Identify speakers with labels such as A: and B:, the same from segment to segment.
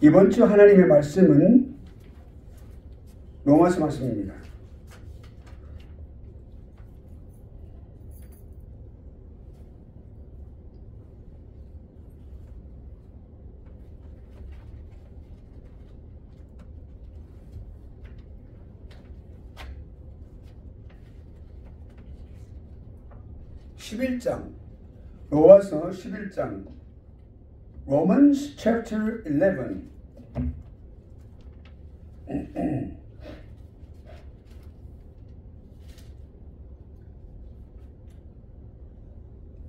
A: 이번 주 하나님의 말씀은 로마서 말씀입니다. 로마서 11장 Romans chapter 11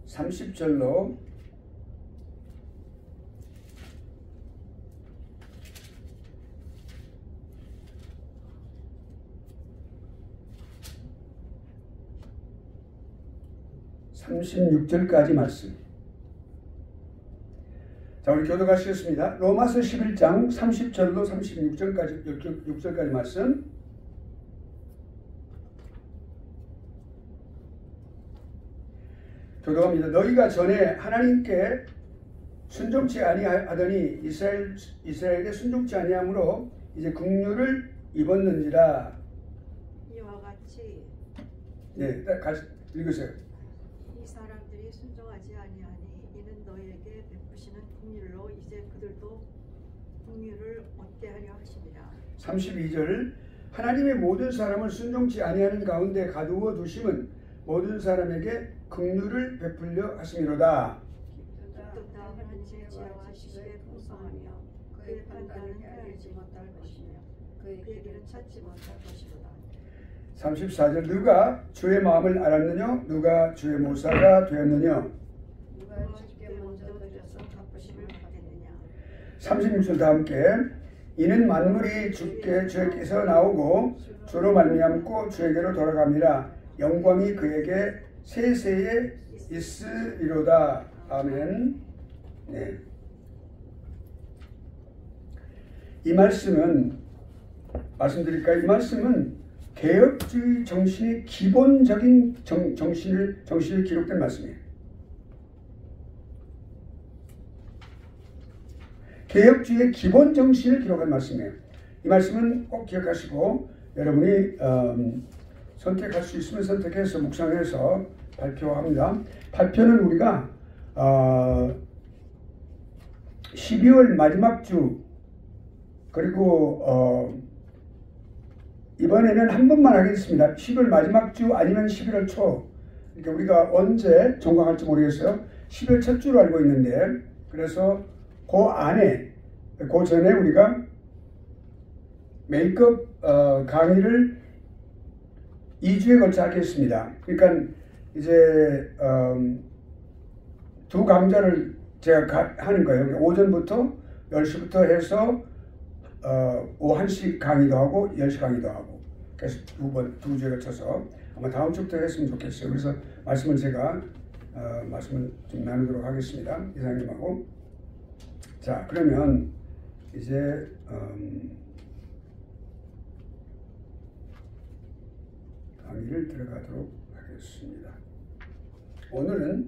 A: 30절로 36절까지 말씀. 자, 우리 교독하시겠습니다. 로마서 11장 30절로 36절까지 말씀. 교독합니다. 너희가 전에 하나님께 순종치 아니하더니 이스라엘에 순종치 아니하므로 이제 긍휼을 입었는지라.
B: 이와 같이
A: 네, 같이 읽으세요.
B: 이 사람들이 순종하지 아니하니 이는 너희에게 베푸시는 긍휼로 이제 그들도 긍휼을 얻게 하려 하심이라.
A: 32절 하나님의 모든 사람을 순종치 아니하는 가운데 가두어 두심은 모든 사람에게 긍휼을 베풀려 하심이로다.
B: 기쁘다 하나님의 지혜와 지식에 풍성하며 그의 판단은 헤아리지 못할 것이며 그의 길은 찾지 못할 것이로다.
A: 34절 누가 주의 마음을 알았느냐 누가 주의 모사가 되었느냐.
B: 누가 주께 먼저 드려서 갚으심을 받겠느냐.
A: 36절 다 함께 이는 만물이 주께서 나오고 주로 말미암고 주에게로 돌아갑니다. 영광이 그에게 세세에 있으리로다. 아멘. 네. 이 말씀은 말씀드릴까요? 이 말씀은 개혁주의 정신의 기본적인 정신이 기록된 말씀이에요. 개혁주의의 기본 정신을 기록한 말씀이에요. 이 말씀은 꼭 기억하시고 여러분이 선택할 수 있으면 선택해서 묵상해서 발표합니다. 발표는 우리가 12월 마지막 주 그리고 이번에는 한 번만 하겠습니다. 10월 마지막 주 아니면 11월 초. 그러니까 우리가 언제 종강할지 모르겠어요. 12월 첫 주로 알고 있는데 그래서 그 안에 그 전에 우리가 메이크업 강의를 2주에 걸쳐 하겠습니다. 그러니까 이제 두 강좌를 제가 하는 거예요. 오전부터 10시부터 해서 오후 1시 강의도 하고 10시 강의도 하고 그래서 두 주에 걸쳐서 아마 다음 주부터 했으면 좋겠어요. 그래서 말씀을 제가 말씀을 좀 나누도록 하겠습니다. 이사님하고. 자, 그러면 이제 강의를 들어가도록 하겠습니다. 오늘은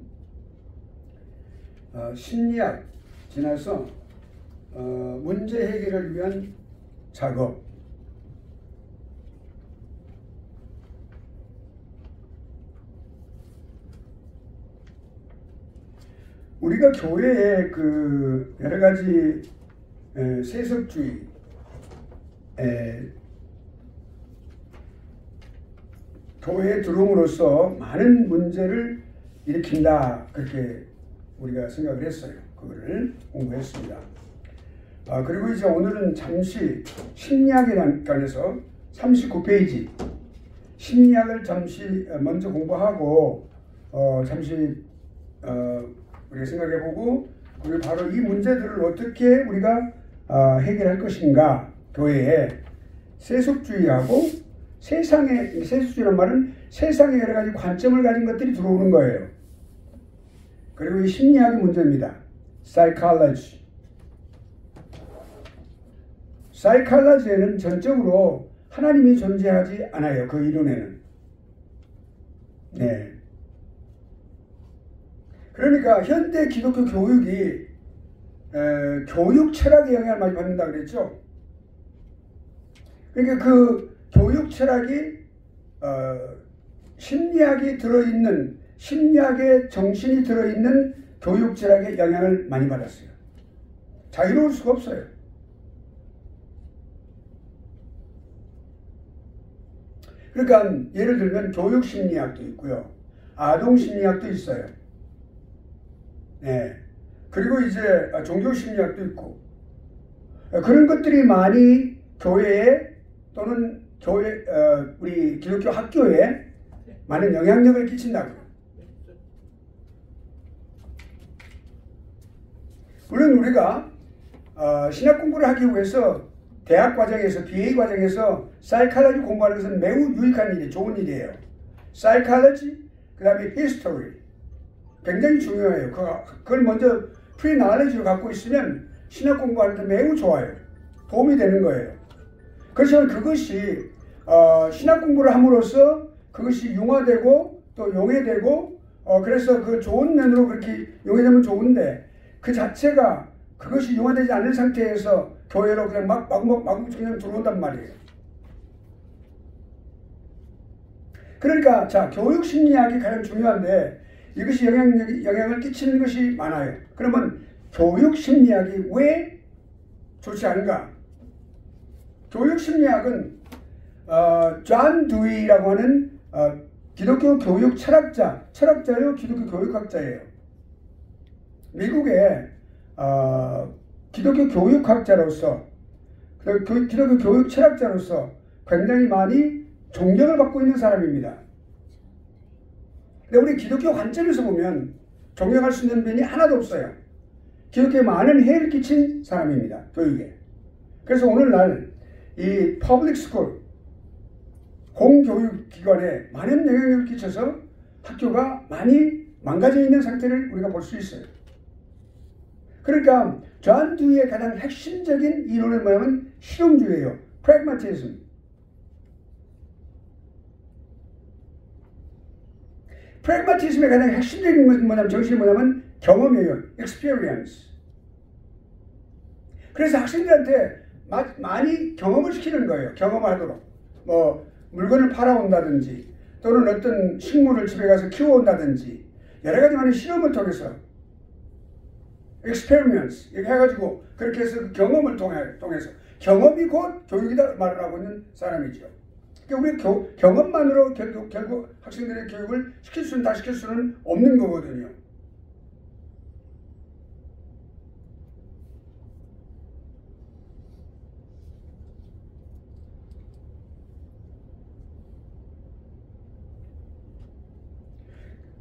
A: 심리학 지나서 문제 해결을 위한 작업. 우리가 교회에 그 여러 가지 세속주의 교회에 들어옴으로써 많은 문제를 일으킨다 그렇게 우리가 생각을 했어요. 그거를 공부했습니다. 그리고 이제 오늘은 잠시 심리학이라는 관해서 39페이지 심리학을 잠시 먼저 공부하고 잠시 우리가 생각해보고 그리고 바로 이 문제들을 어떻게 우리가 해결할 것인가. 교회에 세속주의하고 세속주의란 말은 세상에 여러 가지 관점을 가진 것들이 들어오는 거예요. 그리고 이 심리학의 문제입니다. Psychology. Psychology에는 전적으로 하나님이 존재하지 않아요. 그 이론에는. 네. 그러니까 현대 기독교 교육이 교육 철학의 영향을 많이 받는다 그랬죠. 그러니까 그 교육 철학이 심리학이 들어있는, 심리학의 정신이 들어있는 교육 철학의 영향을 많이 받았어요. 자유로울 수가 없어요. 그러니까 예를 들면 교육 심리학도 있고요. 아동 심리학도 있어요. 네. 그리고 이제 종교 심리학도 있고, 그런 것들이 많이 교회에 또는 우리 기독교 학교에 많은 영향력을 끼친다고요. 물론 우리가 신학 공부를 하기 위해서 대학 과정에서, BA 과정에서 사이칼로지 공부하는 것은 매우 유익한 일이에요. 좋은 일이에요. 사이칼로지, 그 다음에 히스토리. 굉장히 중요해요. 그걸 먼저 프리나레지로 갖고 있으면 신학 공부하는 데 매우 좋아요. 도움이 되는 거예요. 그렇지만 그것이 신학 공부를 함으로써 그것이 융화되고 또 용해되고 그래서 그 좋은 면으로 그렇게 용해되면 좋은데 그 자체가 그것이 융화되지 않은 상태에서 교회로 그냥 마구 그냥 들어온단 말이에요. 그러니까 자, 교육 심리학이 가장 중요한데 이것이 영향을 끼치는 것이 많아요. 그러면 교육 심리학이 왜 좋지 않은가? 교육 심리학은 존 두이라고 하는 기독교 교육 철학자요, 기독교 교육학자예요. 미국의 기독교 교육학자로서, 기독교 교육 철학자로서 굉장히 많이 존경을 받고 있는 사람입니다. 근데 우리 기독교 관점에서 보면 존경할 수 있는 면이 하나도 없어요. 기독교에 많은 해를 끼친 사람입니다. 교육에. 그래서 오늘날 이 퍼블릭 스쿨, 공교육기관에 많은 영향력을 끼쳐서 학교가 많이 망가져 있는 상태를 우리가 볼 수 있어요. 그러니까 존 두이의 가장 핵심적인 이론은 뭐냐면 실용주의예요. 프래그마티즘. 프래그마티즘의 가장 핵심적인 것은 뭐냐면, 정신이 뭐냐면 경험이에요. experience. 그래서 학생들한테 많이 경험을 시키는 거예요. 경험을 하도록. 뭐 물건을 팔아온다든지 또는 어떤 식물을 집에 가서 키워온다든지 여러 가지 많은 실험을 통해서 experiments 이렇게 해가지고 그렇게 해서 그 경험을 통해서 경험이 곧 교육이다 말을 하고 있는 사람이죠. 그러니까 우리 경험만으로 결국 학생들의 교육을 다 시킬 수는 없는 거거든요.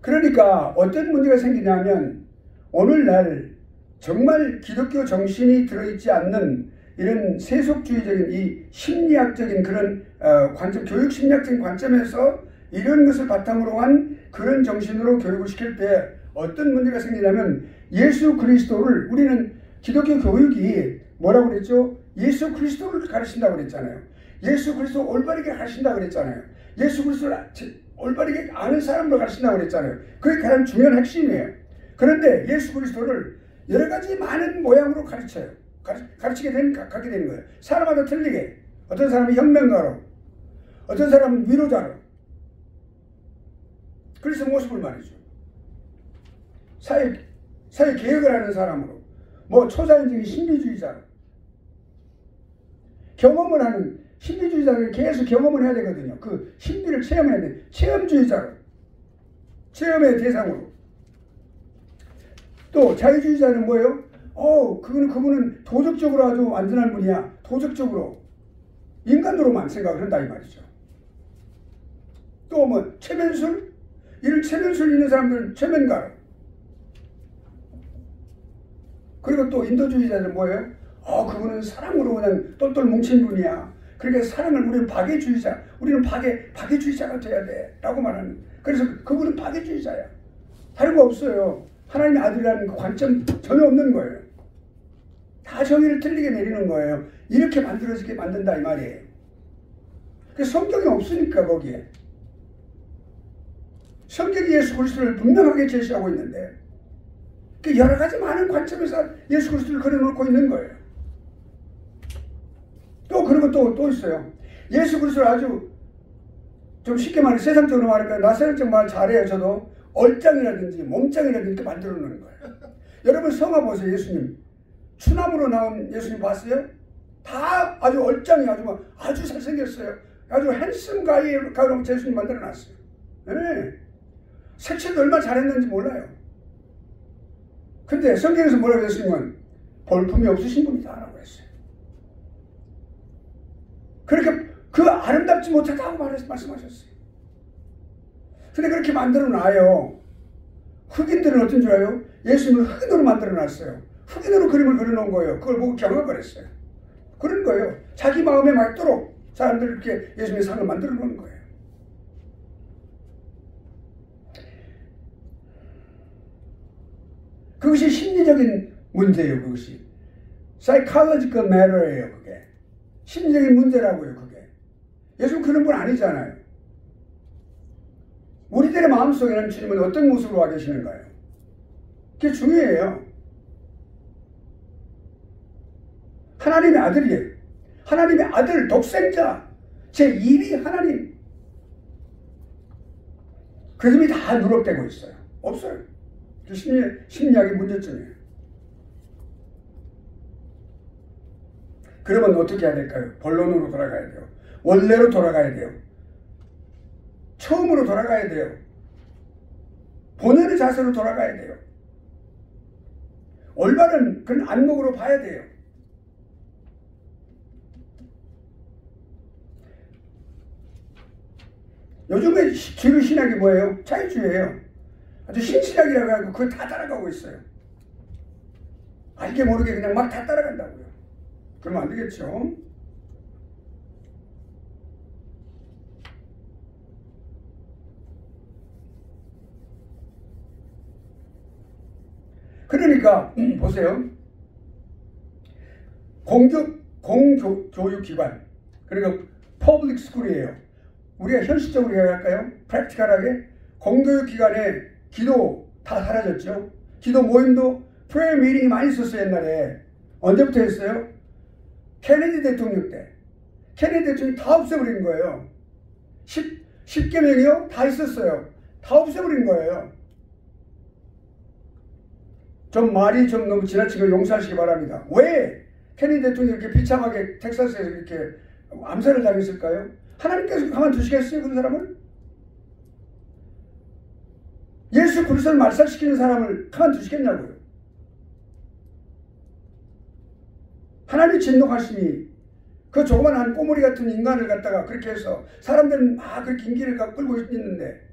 A: 그러니까 어떤 문제가 생기냐면 오늘날 정말 기독교 정신이 들어있지 않는 이런 세속주의적인 이 심리학적인 그런 관점, 교육 심리학적인 관점에서 이런 것을 바탕으로 한 그런 정신으로 교육을 시킬 때 어떤 문제가 생기냐면 예수 그리스도를 우리는 기독교 교육이 뭐라고 그랬죠? 예수 그리스도를 가르친다고 그랬잖아요. 예수 그리스도 올바르게 가르친다고 그랬잖아요. 예수 그리스도를 올바르게 아는 사람으로 가르친다고 그랬잖아요. 그게 가장 중요한 핵심이에요. 그런데 예수 그리스도를 여러 가지 많은 모양으로 가르치게 갖게 되는 거예요. 사람마다 틀리게. 어떤 사람은 혁명가로, 어떤 사람은 위로자로. 그리스도 모습을 말이죠. 사회 개혁을 하는 사람으로, 뭐 초자연적인 신비주의자로. 경험을 하는 신비주의자는 계속 경험을 해야 되거든요. 그 신비를 체험해야 돼. 체험주의자로. 체험의 대상으로. 또 자유주의자는 뭐예요? 그분은 도덕적으로 아주 완전한 분이야. 도덕적으로. 인간으로만 생각을 한다 이 말이죠. 또 뭐 최면술? 이런 최면술 있는 사람들은 최면가로. 그리고 또 인도주의자는 뭐예요? 그분은 사랑으로 그냥 똘똘 뭉친 분이야. 그러니까 사랑을 우리는 파괴주의자. 우리는 파괴주의자가 돼야 돼. 라고 말하는. 그래서 그분은 파괴주의자야. 다른 거 없어요. 하나님의 아들이라는 그 관점 전혀 없는 거예요. 다 정의를 틀리게 내리는 거예요. 이렇게 만들어지게 만든다 이 말이에요. 그 성경이 없으니까 거기에. 성경이 예수 그리스도를 분명하게 제시하고 있는데 그 여러 가지 많은 관점에서 예수 그리스도를 그려놓고 있는 거예요. 또 그런 것도 있어요. 예수 그리스도를 아주 좀 쉽게 말해 세상적으로 말할까요? 나 세상적 말 잘해요. 저도 얼짱이라든지 몸짱이라든지 이렇게 만들어 놓는 거예요. 여러분 성화 보세요. 예수님 추남으로 나온 예수님 봤어요? 다 아주 얼짱이 아주 잘생겼어요. 아주 핸섬 가이로 예수님 만들어 놨어요. 네. 색칠도 얼마나 잘했는지 몰라요. 근데 성경에서 뭐라고 했으면 볼품이 없으신 분이다라고 했어요. 그러니까 그 아름답지 못하다고 말씀하셨어요. 근데 그렇게 만들어 놔요. 흑인들은 어떤 줄 알아요? 예수님을 흑인으로 만들어 놨어요. 흑인으로 그림을 그려놓은 거예요. 그걸 보고 경악을 했어요. 그런 거예요. 자기 마음에 맞도록 사람들 이렇게 예수님의 상을 만들어 놓은 거예요. 그것이 심리적인 문제예요. 그것이 psychological matter예요. 그게 심리적인 문제라고요. 그게 예수님 그런 분 아니잖아요. 우리들의 마음속에는 주님은 어떤 모습으로 와 계시는가요? 그게 중요해요. 하나님의 아들이에요. 하나님의 아들 독생자 제1위 하나님. 그 점이 다 누락되고 있어요. 없어요. 심리학의 문제점이에요. 그러면 어떻게 해야 될까요? 본론으로 돌아가야 돼요. 원래로 돌아가야 돼요. 처음으로 돌아가야 돼요. 본연의 자세로 돌아가야 돼요. 올바른 그런 안목으로 봐야 돼요. 요즘에 주류 신학이 뭐예요? 자유주의예요. 아주 신신학이라고 하고 그걸 다 따라가고 있어요. 알게 모르게 그냥 막 다 따라간다고요. 그러면 안 되겠죠. 그러니까 보세요. 공교육기관 그러니까 퍼블릭 스쿨이에요. 우리가 현실적으로 이야기할까요? 프랙티컬하게 공교육기관에 기도 다 사라졌죠. 기도 모임도 프레이어 미팅이 많이 있었어요. 옛날에. 언제부터 했어요? 케네디 대통령 때. 케네디 대통령이 다 없애버린 거예요. 10개명이요? 다 있었어요. 다 없애버린 거예요. 좀 말이 좀 너무 지나친 거 용서하시기 바랍니다. 왜 케네디 대통령이 이렇게 비참하게 텍사스에서 이렇게 암살을 당했을까요? 하나님께서 가만두시겠어요? 그런 사람을? 예수 그리스도를 말살시키는 사람을 가만두시겠냐고요? 하나님의 진노하심이 그 조그만한 꼬물이 같은 인간을 갖다가 그렇게 해서 사람들은 막 그렇게 인기를 끌고 있는데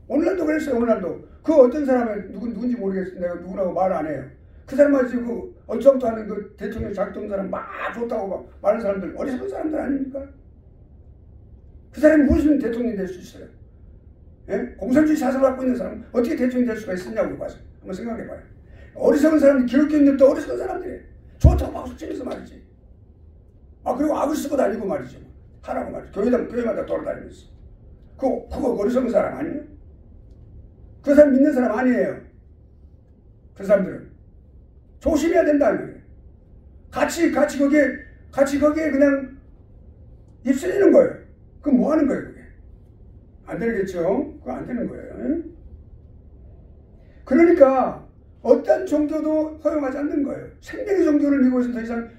A: 오늘날도 그랬어요. 오늘날도 그 어떤 사람을 누군지 모르겠어요. 내가 누구라고 말 안 해요. 그 사람만 지금 어쩌고도 하는 그 대통령 작동 사람 막 좋다고 막 말하는 사람들 어리석은 사람들 아닙니까? 그 사람이 무슨 대통령이 될 수 있어요? 예? 공산주의 사상을 갖고 있는 사람은 어떻게 대통령이 될 수가 있었냐고 봐서 한번 생각해봐요. 어리석은 사람들, 기독교인들도 어리석은 사람들이에요. 좋다고 박수 치면서 말이지. 그리고 악을 쓰고 다니고 말이죠. 하라고 말이죠. 교회마다 돌아다니면서. 그거 어리석은 사람 아니에요? 그 사람 믿는 사람 아니에요. 그 사람들은. 조심해야 된다는 거예요. 같이 거기에 그냥 입술이는 거예요. 그럼 뭐 하는 거예요, 그게? 안 되겠죠? 그거 안 되는 거예요. 그러니까 어떤 종교도 허용하지 않는 거예요. 생명의 종교를 미국에서 더 이상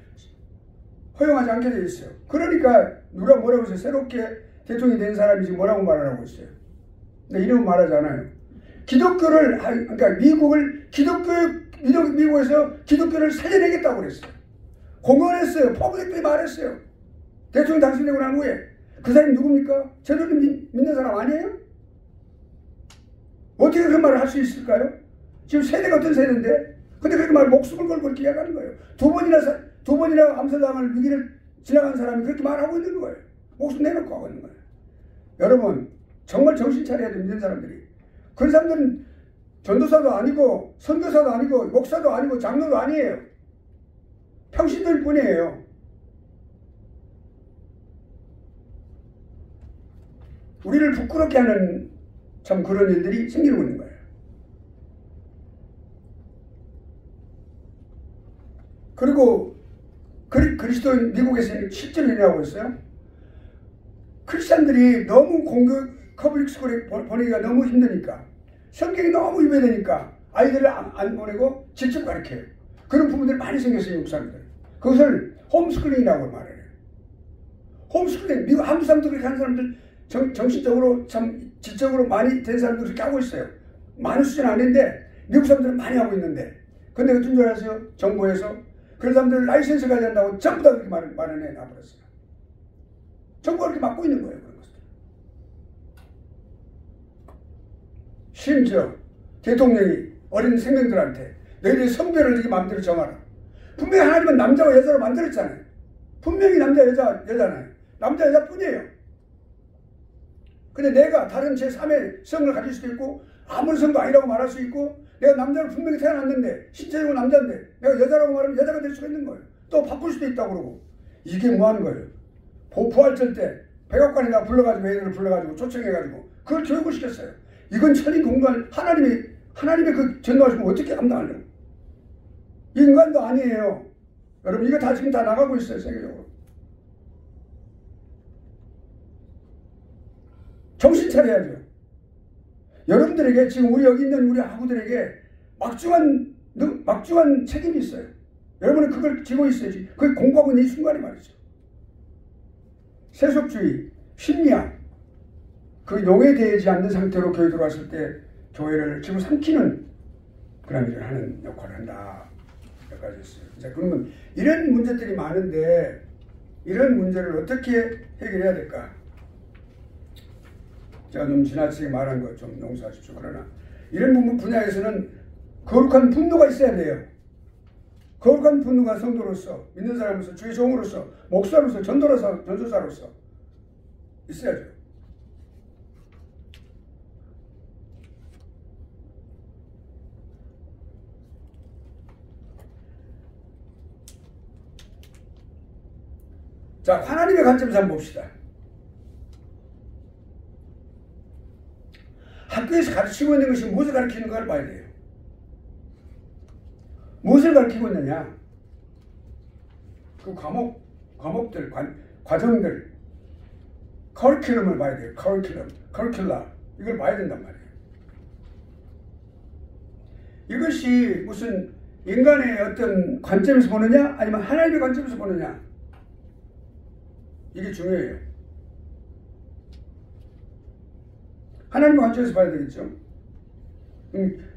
A: 허용하지 않게 되어 있어요. 그러니까 누가 뭐라고 했어요? 새롭게 대통령이 된 사람이 지금 뭐라고 말하라고 했어요? 근데 이름은 말하잖아요. 기독교를, 그러니까 미국에서 기독교를 살려내겠다고 그랬어요. 공언했어요. 퍼블릭들이 말했어요. 대통령 당선되고 난 후에. 그 사람이 누굽니까? 제대로 믿는 사람 아니에요? 어떻게 그런 말을 할 수 있을까요? 지금 세대가 어떤 세대인데? 근데 그렇게 말 목숨을 걸고 그렇게 이야기하는 거예요. 두 번이나 암살당할 위기를 지나간 사람이 그렇게 말하고 있는 거예요. 목숨 내놓고 하고 있는 거예요. 여러분, 정말 정신 차려야 돼, 믿는 사람들이. 그런 사람들은 전도사도 아니고, 선교사도 아니고, 목사도 아니고, 장로도 아니에요. 평신도일 뿐이에요. 우리를 부끄럽게 하는 참 그런 일들이 생기고 있는 거예요. 그리고 그리스도인 미국에서는 실제로 일어나고 있어요. 크리스찬들이 너무 공교 퍼블릭 스쿨에 보내기가 너무 힘드니까 성경이 너무 위배되니까 아이들을 안 보내고 직접 가르쳐요. 그런 부분들이 많이 생겼어요. 미국 사람들. 그것을 홈스쿨링이라고 말해요. 홈스쿨링. 미국 한국 사람들 그렇게 하는 사람들 정신적으로 참 지적으로 많이 된 사람들 그렇게 하고 있어요. 많은 수준은 아닌데 미국 사람들은 많이 하고 있는데 근데 어떤 줄 아세요? 정부에서 그런 사람들 라이센스 가야 된다고 전부 다 그렇게 말을 해놔버렸어요. 정부가 그렇게 막고 있는 거예요. 그런 것들. 심지어 대통령이 어린 생명들한테 너희들이 성별을 이렇게 마음대로 정하라. 분명히 하나님은 남자와 여자로 만들었잖아요. 분명히 남자 여자잖아요. 남자 여자뿐이에요. 근데 내가 다른 제3의 성을 가질 수도 있고 아무런 성도 아니라고 말할 수 있고 내가 남자로 분명히 태어났는데 신체적으로 남자인데 내가 여자라고 말하면 여자가 될 수가 있는 거예요. 또 바꿀 수도 있다고 그러고 이게 뭐 하는 거예요? 부활절 때 백악관에다 불러가지고 애들을 불러가지고 초청해가지고 그걸 교육을 시켰어요. 이건 천인 공간 하나님의 그 전도하시면 어떻게 감당하려고? 인간도 아니에요. 여러분 이거 다 지금 다 나가고 있어요. 세계적으로. 정신 차려야죠. 여러분들에게 지금 우리 여기 있는 우리 아부들에게 막중한 책임이 있어요. 여러분은 그걸 지고 있어야지. 그걸 공부하고 있는 이 순간에 말이죠. 세속주의, 심리학, 그 용해되지 않는 상태로 교회 들어왔을 때 교회를 지금 삼키는 그런 일을 하는 역할을 한다. 여기까지 했어요. 자, 그러면 이런 문제들이 많은데 이런 문제를 어떻게 해결해야 될까? 제가 좀 지나치게 말한 거 좀 용서하십시오. 그러나 이런 분야에서는 거룩한 분노가 있어야 돼요. 거룩한 분노가 성도로서, 믿는 사람으로서, 주의 종으로서, 목사로서, 전도사로서 있어야죠. 자, 하나님의 관점에서 한번 봅시다. 학교에서 가르치고 있는 것이 무엇을 가르치는가를 봐야 돼요. 무엇을 가르치고 있느냐? 그 과목들, 과정들, 커리큘럼을 봐야 돼요. 커리큘라. 이걸 봐야 된단 말이에요. 이것이 무슨 인간의 어떤 관점에서 보느냐? 아니면 하나님의 관점에서 보느냐? 이게 중요해요. 하나님의 관점에서 봐야 되겠죠.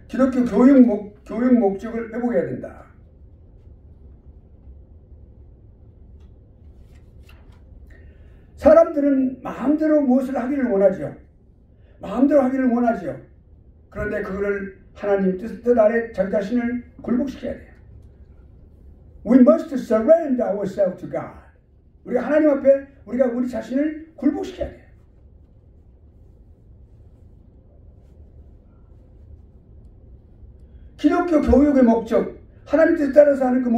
A: 기독교 교육 목적을 회복해야 된다. 사람들은 마음대로 무엇을 하기를 원하죠. 마음대로 하기를 원하죠. 그런데 그거를 하나님 뜻 아래 자기 자신을 굴복시켜야 돼요. We must surrender ourselves to God. 우리가 하나님 앞에 우리가 우리 자신을 굴복시켜야 돼요. 기독교 교육의 목적, 하나님 뜻에 따라서 하는 그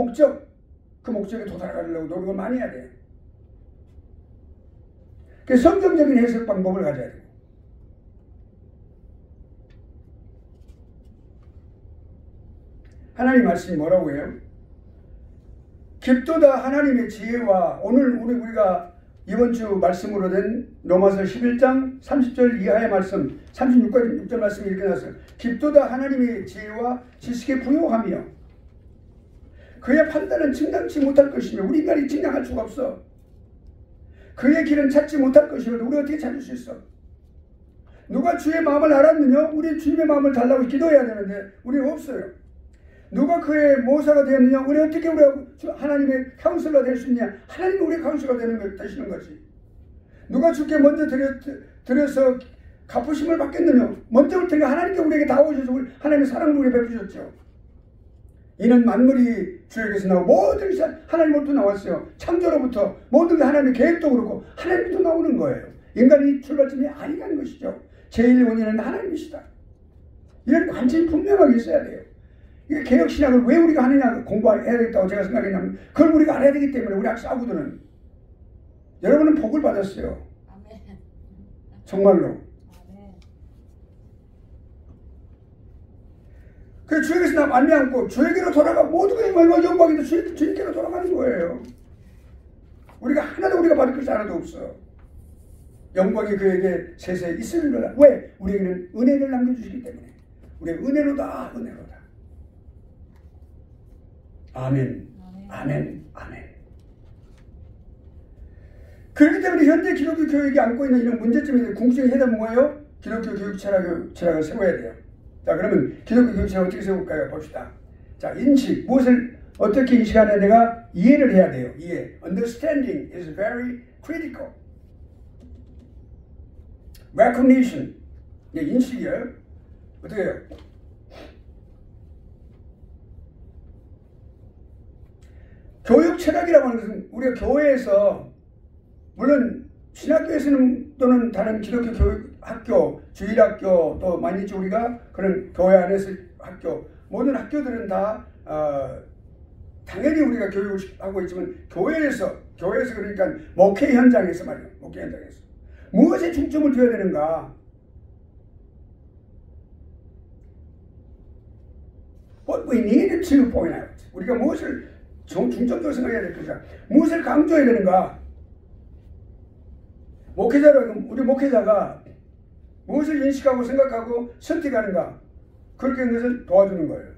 A: 목적에 도달하려고 노력을 많이 해야 돼요. 그 성경적인 해석 방법을 가져야 돼요. 하나님 말씀이 뭐라고 해요? 깊도다 하나님의 지혜와 오늘 우리가 이번 주 말씀으로 된 로마서 11장 30절 이하의 말씀 36절 6절 말씀이 이렇게 나왔어요. 깊도다 하나님의 지혜와 지식의 부요하며 그의 판단은 증당치 못할 것이며 우리 인간이 증당할 수가 없어. 그의 길은 찾지 못할 것이거든 우리 어떻게 찾을 수 있어? 누가 주의 마음을 알았느냐? 우리 주님의 마음을 달라고 기도해야 되는데 우리는 없어요. 누가 그의 모사가 되었느냐? 우리 어떻게 우리가 하나님의 카운슬러가 될 수 있냐? 하나님이 우리의 카운슬러가 되시는 거지. 누가 주께 먼저 드려서 갚으심을 받겠느냐? 먼저 올 테니까 하나님께 우리에게 다 오셔서 하나님의 사랑을 우리에게 베푸셨죠. 이는 만물이 주에게서 나오고 모든 것이 하나님으로부터 나왔어요. 창조로부터 모든 게 하나님의 계획도 그렇고 하나님부터 나오는 거예요. 인간이 출발점이 아니라는 것이죠. 제1 원인은 하나님이시다. 이런 관점이 분명하게 있어야 돼요. 이게 개혁신학을 왜 우리가 하느냐 공부해야 되겠다고 제가 생각했냐면 그걸 우리가 알아야 되기 때문에 우리 학사구들은 여러분은 복을 받았어요. 아멘. 정말로. 아멘. 그 주에게서 나 말미암고 주에게로 돌아가 모두가 영광이 주님께로 돌아가는 거예요. 우리가 하나도 우리가 받을 것이 하나도 없어. 영광이 그에게 세세에 있으리로다. 왜? 우리에게는 은혜를 남겨주시기 때문에. 우리의 은혜로다. 은혜로다. 아멘. 아멘. 아멘. 그렇기 때문에 현재 기독교 교육이 안고 있는 이런 문제점에 궁극적인 해답은 뭐예요? 기독교 교육 철학을 세워야 돼요. 자, 그러면 기독교 교육 철학을 어떻게 세울까요? 봅시다. 자, 인식, 무엇을 어떻게 인식하느냐 내가 이해를 해야 돼요. 이해. Understanding is very critical. Recognition. 이게 인식이에요. 어떻게 해요? 교육 철학이라고 하는 것은 우리가 교회에서 물론 신학교에서는 또는 다른 기독교 교육 학교, 주일학교 또 많이죠 우리가 그런 교회 안에서 학교 모든 학교들은 다 당연히 우리가 교육을 하고 있지만 교회에서 그러니까 목회 현장에서 말이에요. 목회 현장에서 무엇에 중점을 둬야 되는가? What we needed to point out. 우리가 무엇을 중점적으로 생각해야 될 것인가? 무엇을 강조해야 되는가? 우리 목회자가 무엇을 인식하고 생각하고 선택하는가? 그렇게 하는 것을 도와주는 거예요.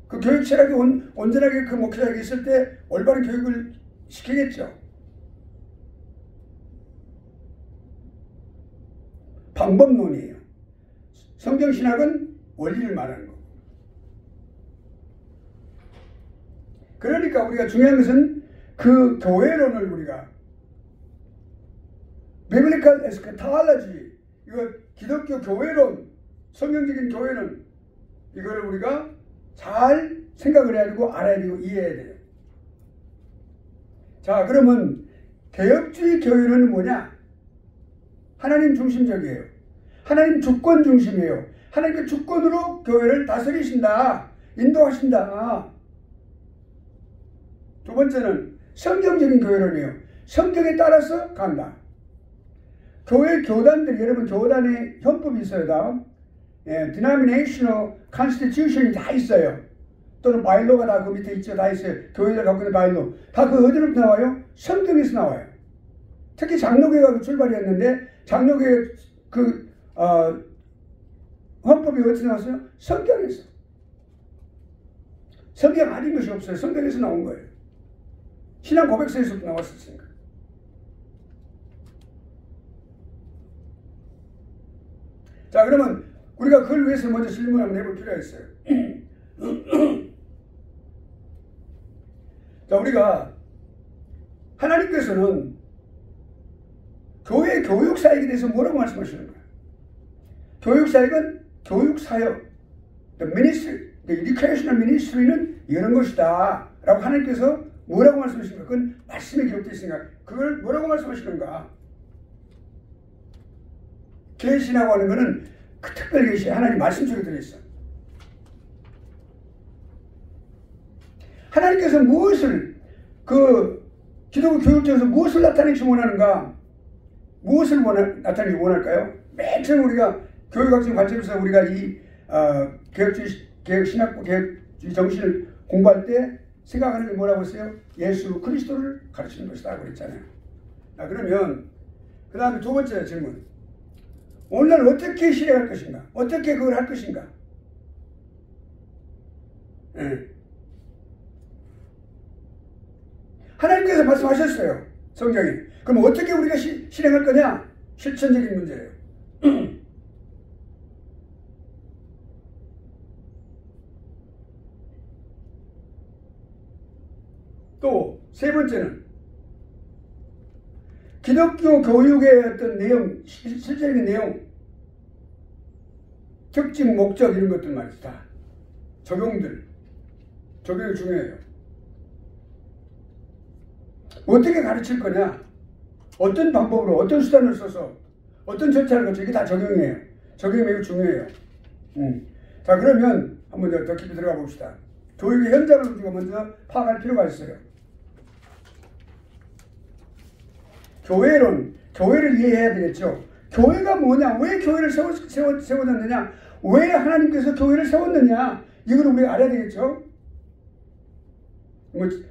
A: 그 교육 철학이 온전하게 그 목회자에게 있을 때 올바른 교육을 시키겠죠. 방법론이에요. 성경신학은 원리를 말하는 거고. 그러니까 우리가 중요한 것은 그 교회론을 우리가 Biblical Eschatology 이거 기독교 교회론 성경적인 교회론 이걸 우리가 잘 생각을 해야 되고 알아야 되고 이해해야 돼요. 자 그러면 개혁주의 교회론은 뭐냐? 하나님 중심적이에요. 하나님 주권 중심이에요. 하나님의 주권으로 교회를 다스리신다. 인도하신다. 두 번째는 성경적인 교회론이에요. 성경에 따라서 간다. 교회 교단들 여러분 교단의 헌법이 있어요. 다. Denominational Constitution이 다 있어요. 또는 바일로가 다 그 밑에 있죠. 다 있어요. 교회들 갖고 있는 바일로. 다 그 어디로부터 나와요? 성경에서 나와요. 특히 장로교회가 그 출발이었는데 장로교회 헌법이 어디서 나왔어요? 성경에서. 성경 아닌 것이 없어요. 성경에서 나온 거예요. 신앙 고백서에서도 나왔었으니까. 자 그러면 우리가 그걸 위해서 먼저 질문을 한번 해볼 필요가 있어요. 자 우리가 하나님께서는 교회 교육사역에 대해서 뭐라고 말씀하시는 거예요? 교육사역은 교육사역, the ministry, the educational ministry는 이런 것이다 라고 하나님께서 뭐라고 말씀하시는가? 그건 말씀에 기록되어 있으니까 그걸 뭐라고 말씀하시는가? 계시라고 하는 것은 그 특별 계시 하나님 말씀 속에 들어있어. 하나님께서 무엇을 그 기독교 교육적에서 무엇을 나타내기 원하는가? 무엇을 나타내기 원할까요? 맨 처음 우리가 교육학적 관점에서 우리가 이 개혁신학과 개혁주의 정신을 공부할 때 생각하는 게 뭐라고 했어요? 예수 그리스도를 가르치는 것이다 그랬잖아요. 그러면 그 다음에 두 번째 질문. 오늘날 어떻게 실행할 것인가? 어떻게 그걸 할 것인가? 네. 하나님께서 말씀하셨어요. 성경에. 그럼 어떻게 우리가 실행할 거냐? 실천적인 문제예요. 또 세 번째는 기독교 교육의 어떤 내용, 실질적인 내용, 특징, 목적 이런 것들 말이다. 적용이 중요해요. 어떻게 가르칠 거냐? 어떤 방법으로, 어떤 수단을 써서, 어떤 절차를 거쳐 이게 다 적용이에요. 적용이 매우 중요해요. 자 그러면 한번 더 깊이 들어가 봅시다. 교육의 현장을 우리가 먼저 파악할 필요가 있어요. 교회를 이해해야 되겠죠. 교회가 뭐냐? 왜 교회를 세워졌느냐? 왜 하나님께서 교회를 세웠느냐? 이걸 우리가 알아야 되겠죠?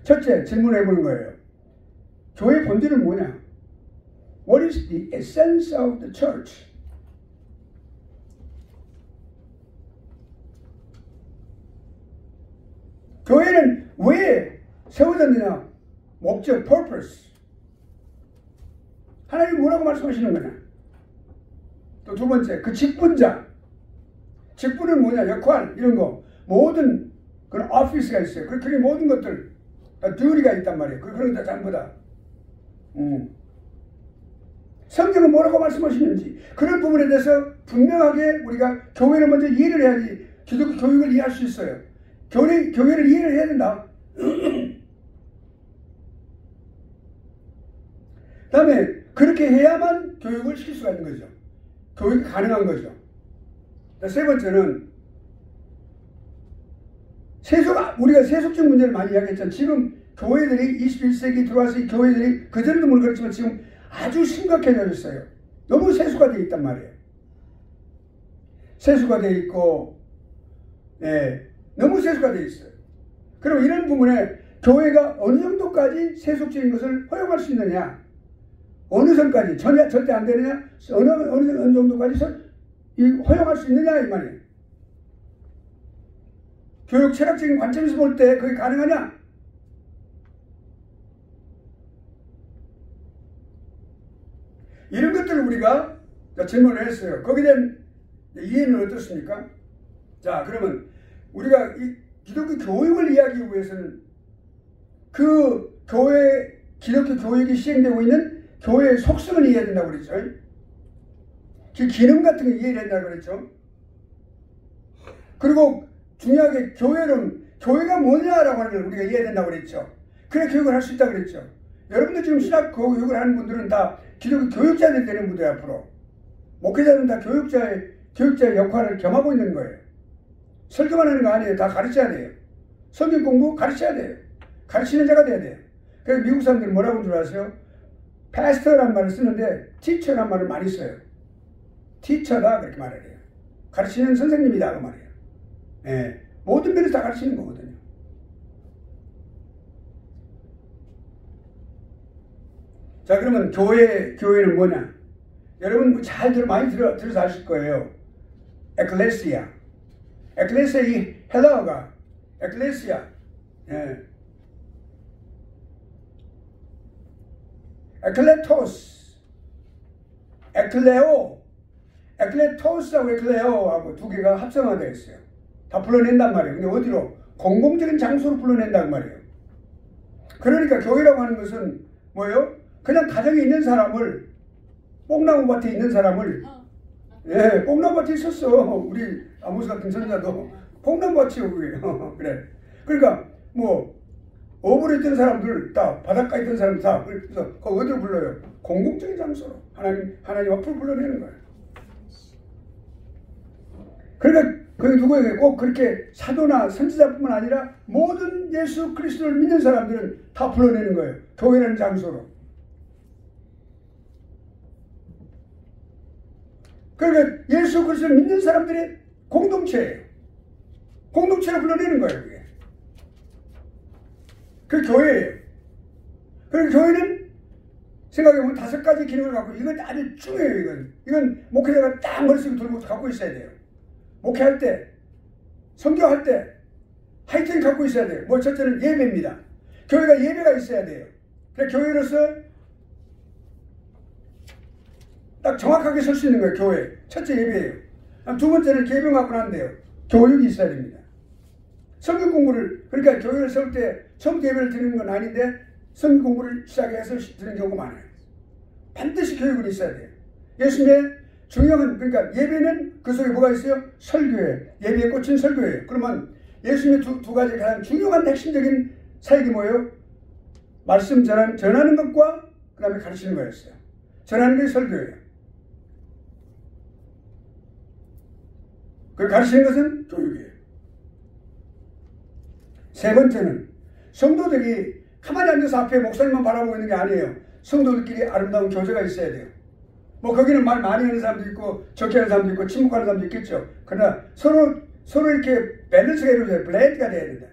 A: 첫째 질문해 보는 거예요. 교회의 본질은 뭐냐? What is the essence of the church? 교회는 왜 세워졌느냐? 목적, purpose. 하나님 뭐라고 말씀하시는 거냐? 또 두 번째, 그 직분자. 직분은 뭐냐? 역할, 이런 거. 모든 그런 오피스가 있어요. 그렇게 모든 것들 다 듀리가 있단 말이에요. 그런 거 전부 다. 성경은 뭐라고 말씀하시는지 그런 부분에 대해서 분명하게 우리가 교회를 먼저 이해를 해야지 기독교 교육을 이해할 수 있어요. 교회를 이해를 해야 된다. 그 다음에 그렇게 해야만 교육을 시킬 수가 있는 거죠. 교육이 가능한 거죠. 세 번째는 우리가 세속적 문제를 많이 이야기했잖아요. 지금 교회들이 21세기 들어와서 이 교회들이 그전에도 물론 그렇지만 지금 아주 심각해졌어요. 너무 세수가 되어 있단 말이에요. 세수가 되어 있고, 너무 세수가 되어 있어요. 그럼 이런 부분에 교회가 어느 정도까지 세속적인 것을 허용할 수 있느냐? 어느 선까지? 절대 안 되느냐? 어느 정도까지 허용할 수 있느냐? 이 말이에요. 교육 철학적인 관점에서 볼 때 그게 가능하냐? 이런 것들을 우리가 질문을 했어요. 거기에 대한 이해는 어떻습니까? 자, 그러면 우리가 이 기독교 교육을 이해하기 위해서는 그 기독교 교육이 시행되고 있는 교회의 속성을 이해해야 된다고 그랬죠. 그 기능 같은 거 이해해야 된다고 그랬죠. 그리고 중요하게 교회가 뭐냐라고 하는 걸 우리가 이해해야 된다고 그랬죠. 그래 교육을 할 수 있다고 그랬죠. 여러분들 지금 신학 교육을 하는 분들은 다 기독교 교육자들이 되는 분들 앞으로 목회자들은 다 교육자의 역할을 겸하고 있는 거예요. 설교만 하는 거 아니에요. 다 가르쳐야 돼요. 성경 공부 가르쳐야 돼요. 가르치는 자가 돼야 돼요. 그래서 미국 사람들은 뭐라고 하는 줄 아세요? pastor라는 말을 쓰는데 teacher라는 말을 많이 써요. teacher다 그렇게 말을 해요. 가르치는 선생님이다 그 말이에요. 모든 면에서 다 가르치는 거거든요. 자, 그러면 교회는 뭐냐? 여러분 많이 들어서 아실 거예요. 에클레시아. 이 헬라어가 에클레시아. 에클레토스. 에클레토스하고 에클레오하고 두 개가 합성화되어 있어요. 다 불러낸단 말이에요. 근데 어디로? 공공적인 장소로 불러낸단 말이에요. 그러니까 교회라고 하는 것은 뭐예요? 그냥 가정에 있는 사람을 뽕나무밭에 있는 사람을 뽕나무밭에 있었어. 우리 아모스 같은 선자도 뽕나무밭이요 그게. 그래. 그러니까 뭐 어부에 있던 사람들 다 바닷가에 있던 사람들 다 그래서 어디로 불러요? 공공적인 장소로 하나님 앞으로 불러내는 거예요. 그러니까 그게 누구에게 꼭 그렇게 사도나 선지자뿐만 아니라 모든 예수 그리스도를 믿는 사람들은 다 불러내는 거예요. 교회라는 장소로. 그러니까 예수 그리스도를 믿는 사람들의 공동체예요. 공동체로 불러내는 거예요. 그게. 그 교회예요. 그리고 교회는 생각해보면 5가지 기능을 갖고 이건 아주 중요해요. 이건 목회자가 딱 머릿속에 들고 갖고 있어야 돼요. 목회할 때, 선교할 때 하여튼 갖고 있어야 돼요. 첫째는 예배입니다. 교회가 예배가 있어야 돼요. 그래서 교회로서 딱 정확하게 설 수 있는 거예요. 교회. 첫째 예배예요. 두 번째는 계명 갖고 난데요. 교육이 있어야 됩니다. 성경 공부를 그러니까 교회를 세울 때 처음부터 예배를 드리는 건 아닌데 성경 공부를 시작해서 드리는 경우가 많아요. 반드시 교육은 있어야 돼요. 예수님의 중요한 그러니까 예배는 그 속에 뭐가 있어요? 설교예요. 예배에 꽂힌 설교예요. 그러면 예수님의 두 가지 가장 중요한 핵심적인 사역이 뭐예요? 말씀 전하는 것과 그 다음에 가르치는 거였어요. 전하는 게 설교예요. 그 가르치는 것은 교육이에요. 세 번째는 성도들이 가만히 앉아서 앞에 목사님만 바라보고 있는 게 아니에요. 성도들끼리 아름다운 교제가 있어야 돼요. 뭐 거기는 말 많이 하는 사람도 있고 적게 하는 사람도 있고 침묵하는 사람도 있겠죠. 그러나 서로 이렇게 밸런스가 이루어져야 블렌드가 돼야 된다.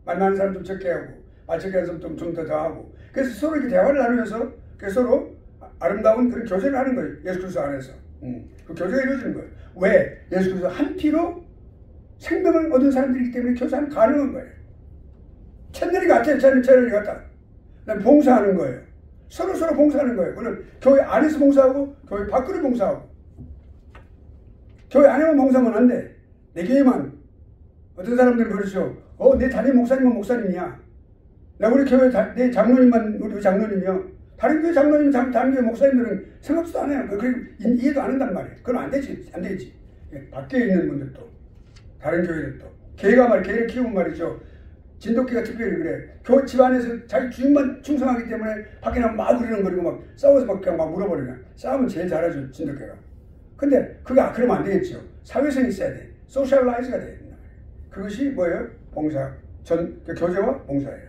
A: 말 많은 사람 좀 적게 하고 말 적게 하는 사람 좀 더 하고. 그래서 서로 이렇게 대화를 나누면서 서로 아름다운 그런 교제를 하는 거예요. 예수 그리스도 안에서. 그 교제가 이루어지는 거예요. 왜? 예수 그리스도 한 피로 생명을 얻은 사람들이기 때문에 교제는 가능한 거예요. 채널이 같아요. 채널이 같다. 봉사하는 거예요. 서로 봉사하는 거예요. 그럼 교회 안에서 봉사하고 교회 밖으로 봉사하고. 교회 안에만 봉사하면 안 돼. 내 교회만. 어떤 사람들은 그러죠. 내 담임 목사님은 목사님이야. 나 우리 교회 내 장로님만 우리 장로님이요. 다른 교회 장로님, 다른 교회 목사님들은 생각도 안 해요. 그리고 이해도 안 한단 말이에요. 그건 안 되지. 안 되지. 밖에 있는 분들도, 다른 교회들도. 개를 키우면 말이죠. 진돗개가 특별히 그래. 교회 집안에서 자기 주인만 충성하기 때문에 밖에 나면 막 으르렁거리고 막 싸워서 막 물어버리면. 싸우면 제일 잘하죠, 진돗개가. 근데 그러면 안 되겠죠. 사회성이 있어야 돼. 소셜라이즈가 돼야 된다. 그것이 뭐예요? 봉사. 교제와 봉사예요.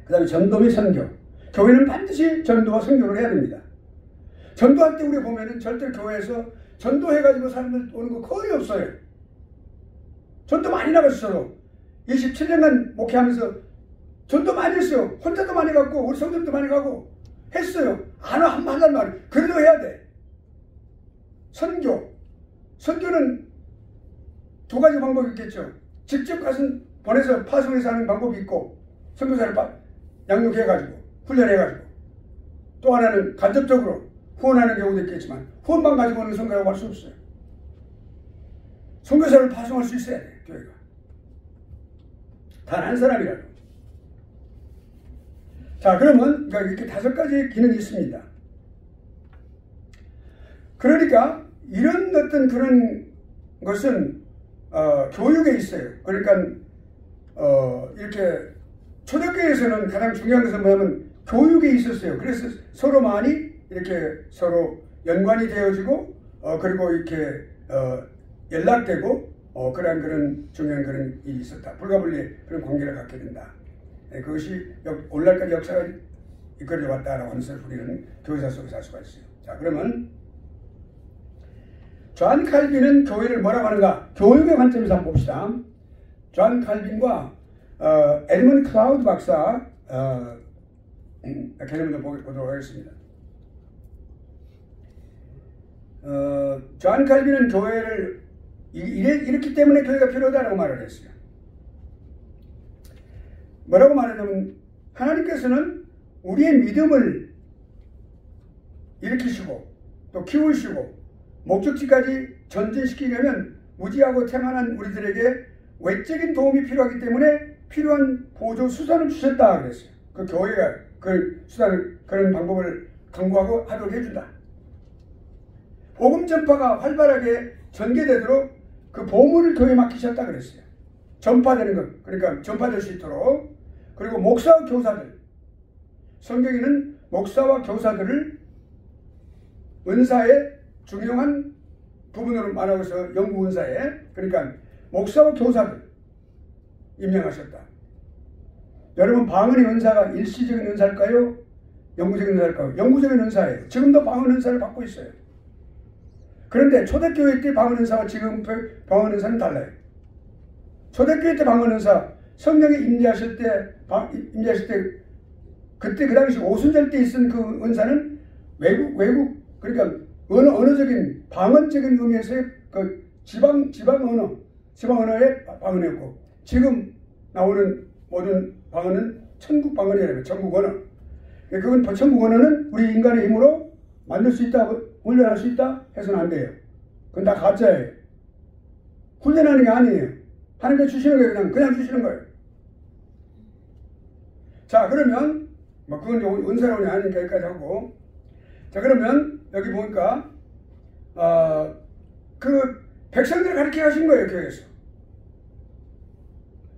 A: 그 다음에 전도 및 선교. 교회는 반드시 전도와 선교를 해야 됩니다. 전도할 때 우리가 보면은 절대 교회에서 전도해가지고 사람들 오는 거 거의 없어요. 전도 많이 나갔어요. 27년간 목회하면서 전도 많이 했어요. 혼자도 많이 갔고 우리 성도들도 많이 가고 했어요. 안 한단 말이에요. 그래도 해야 돼. 선교는 두 가지 방법이 있겠죠. 직접 가서 보내서 파송해서 하는 방법이 있고 선교사를 양육해가지고 훈련해가지고 또 하나는 간접적으로 후원하는 경우도 있겠지만 후원만 가지고는 선교라고 할 수 없어요. 선교사를 파송할 수 있어야 돼. 교회가 단 한 사람이라도. 자, 그러면 이렇게 5가지 기능이 있습니다. 그러니까 이런 어떤 그런 것은 교육에 있어요. 그러니까 이렇게 초대교회에서는 가장 중요한 것은 뭐냐면 교육에 있었어요. 그래서 서로 많이 이렇게 서로 연관이 되어지고 그리고 이렇게 연락되고 그런 중요한 그런 일이 있었다. 불가분리의 그런 관계를 갖게 된다. 그것이 오늘날까지 역사가 이끌어 왔다라고 하는 것을 우리는 교회사 속에서 알 수가 있어요. 자, 그러면 존 칼빈은 교회를 뭐라고 하는가? 교육의 관점에서 한번 봅시다. 존 칼빈과 에드먼드 클라우드 박사 개념을 보도록 하겠습니다. 존 칼빈은 교회를 이렇기 때문에 교회가 필요하다고 말을 했어요. 뭐라고 말하냐면 하나님께서는 우리의 믿음을 일으키시고 또 키우시고 목적지까지 전진시키려면 무지하고 태만한 우리들에게 외적인 도움이 필요하기 때문에 필요한 보조 수단을 주셨다 그랬어요. 그 교회가 그 수단을 그런 방법을 강구하고 하도록 해준다. 복음 전파가 활발하게 전개되도록 그 보물을 교회에 맡기셨다 그랬어요. 전파되는 것, 그러니까 전파될 수 있도록. 그리고 목사와 교사들, 성경에는 목사와 교사들을 은사의 중요한 부분으로 말하고 있어요. 영구 은사에. 그러니까 목사와 교사들 임명하셨다. 여러분, 방언의 은사가 일시적인 은사일까요? 영구적인 은사일까요? 영구적인 은사예요. 지금도 방언 은사를 받고 있어요. 그런데 초대교회 때 방언 은사와 지금 방언 은사는 달라요. 초대교회 때 방언 은사, 성령이 임재하실 때 그때 그 당시 오순절 때 있은 그 은사는 외국 그러니까 언어적인 방언적인 의미에서의 그 지방 언어의 방언이었고, 지금 나오는 모든 방언은 천국 방언이라면 천국 언어. 그건 천국 언어는 우리 인간의 힘으로 만들 수 있다, 훈련할 수 있다 해서는 안 돼요. 그건 다 가짜예요. 훈련하는 게 아니에요. 하나님께 주시는 거예요. 그냥 주시는 거예요. 자, 그러면 그건 은사론이 아니니까 여기까지 하고, 자, 그러면 여기 보니까 그 백성들을 가르쳐 가신 거예요. 교회에서.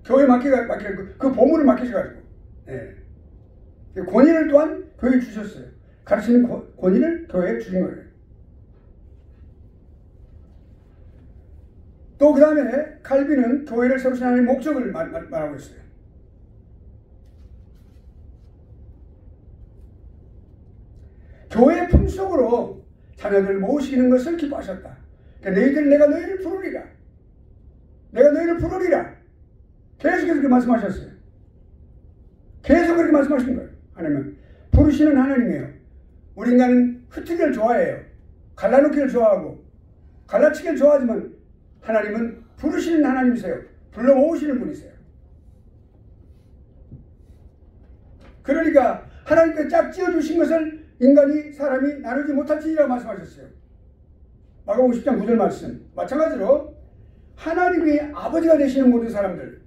A: 교회 그 보물을 맡기셔가지고, 예. 권위를 또한 교회에 주셨어요. 가르치는 권위를 교회에 주신 거예요. 또 그 다음에 칼빈은 교회를 세우신 하나님의 목적을 말하고 있어요. 교회의 품속으로 자녀들 모시는 것을 기뻐하셨다. 그러니까 너희들 내가 너희를 부르리라. 내가 너희를 부르리라. 계속 그렇게 말씀하셨어요. 계속 그렇게 말씀하신 거예요. 하나님은 부르시는 하나님이에요. 우리 인간은 흩트기를 좋아해요. 갈라놓기를 좋아하고 갈라치기를 좋아하지만 하나님은 부르시는 하나님이세요. 불러 모으시는 분이세요. 그러니까 하나님께 짝 지어주신 것을 인간이 사람이 나누지 못할지니라고 말씀하셨어요. 마가복음 10장 9절 말씀. 마찬가지로 하나님이 아버지가 되시는 모든 사람들.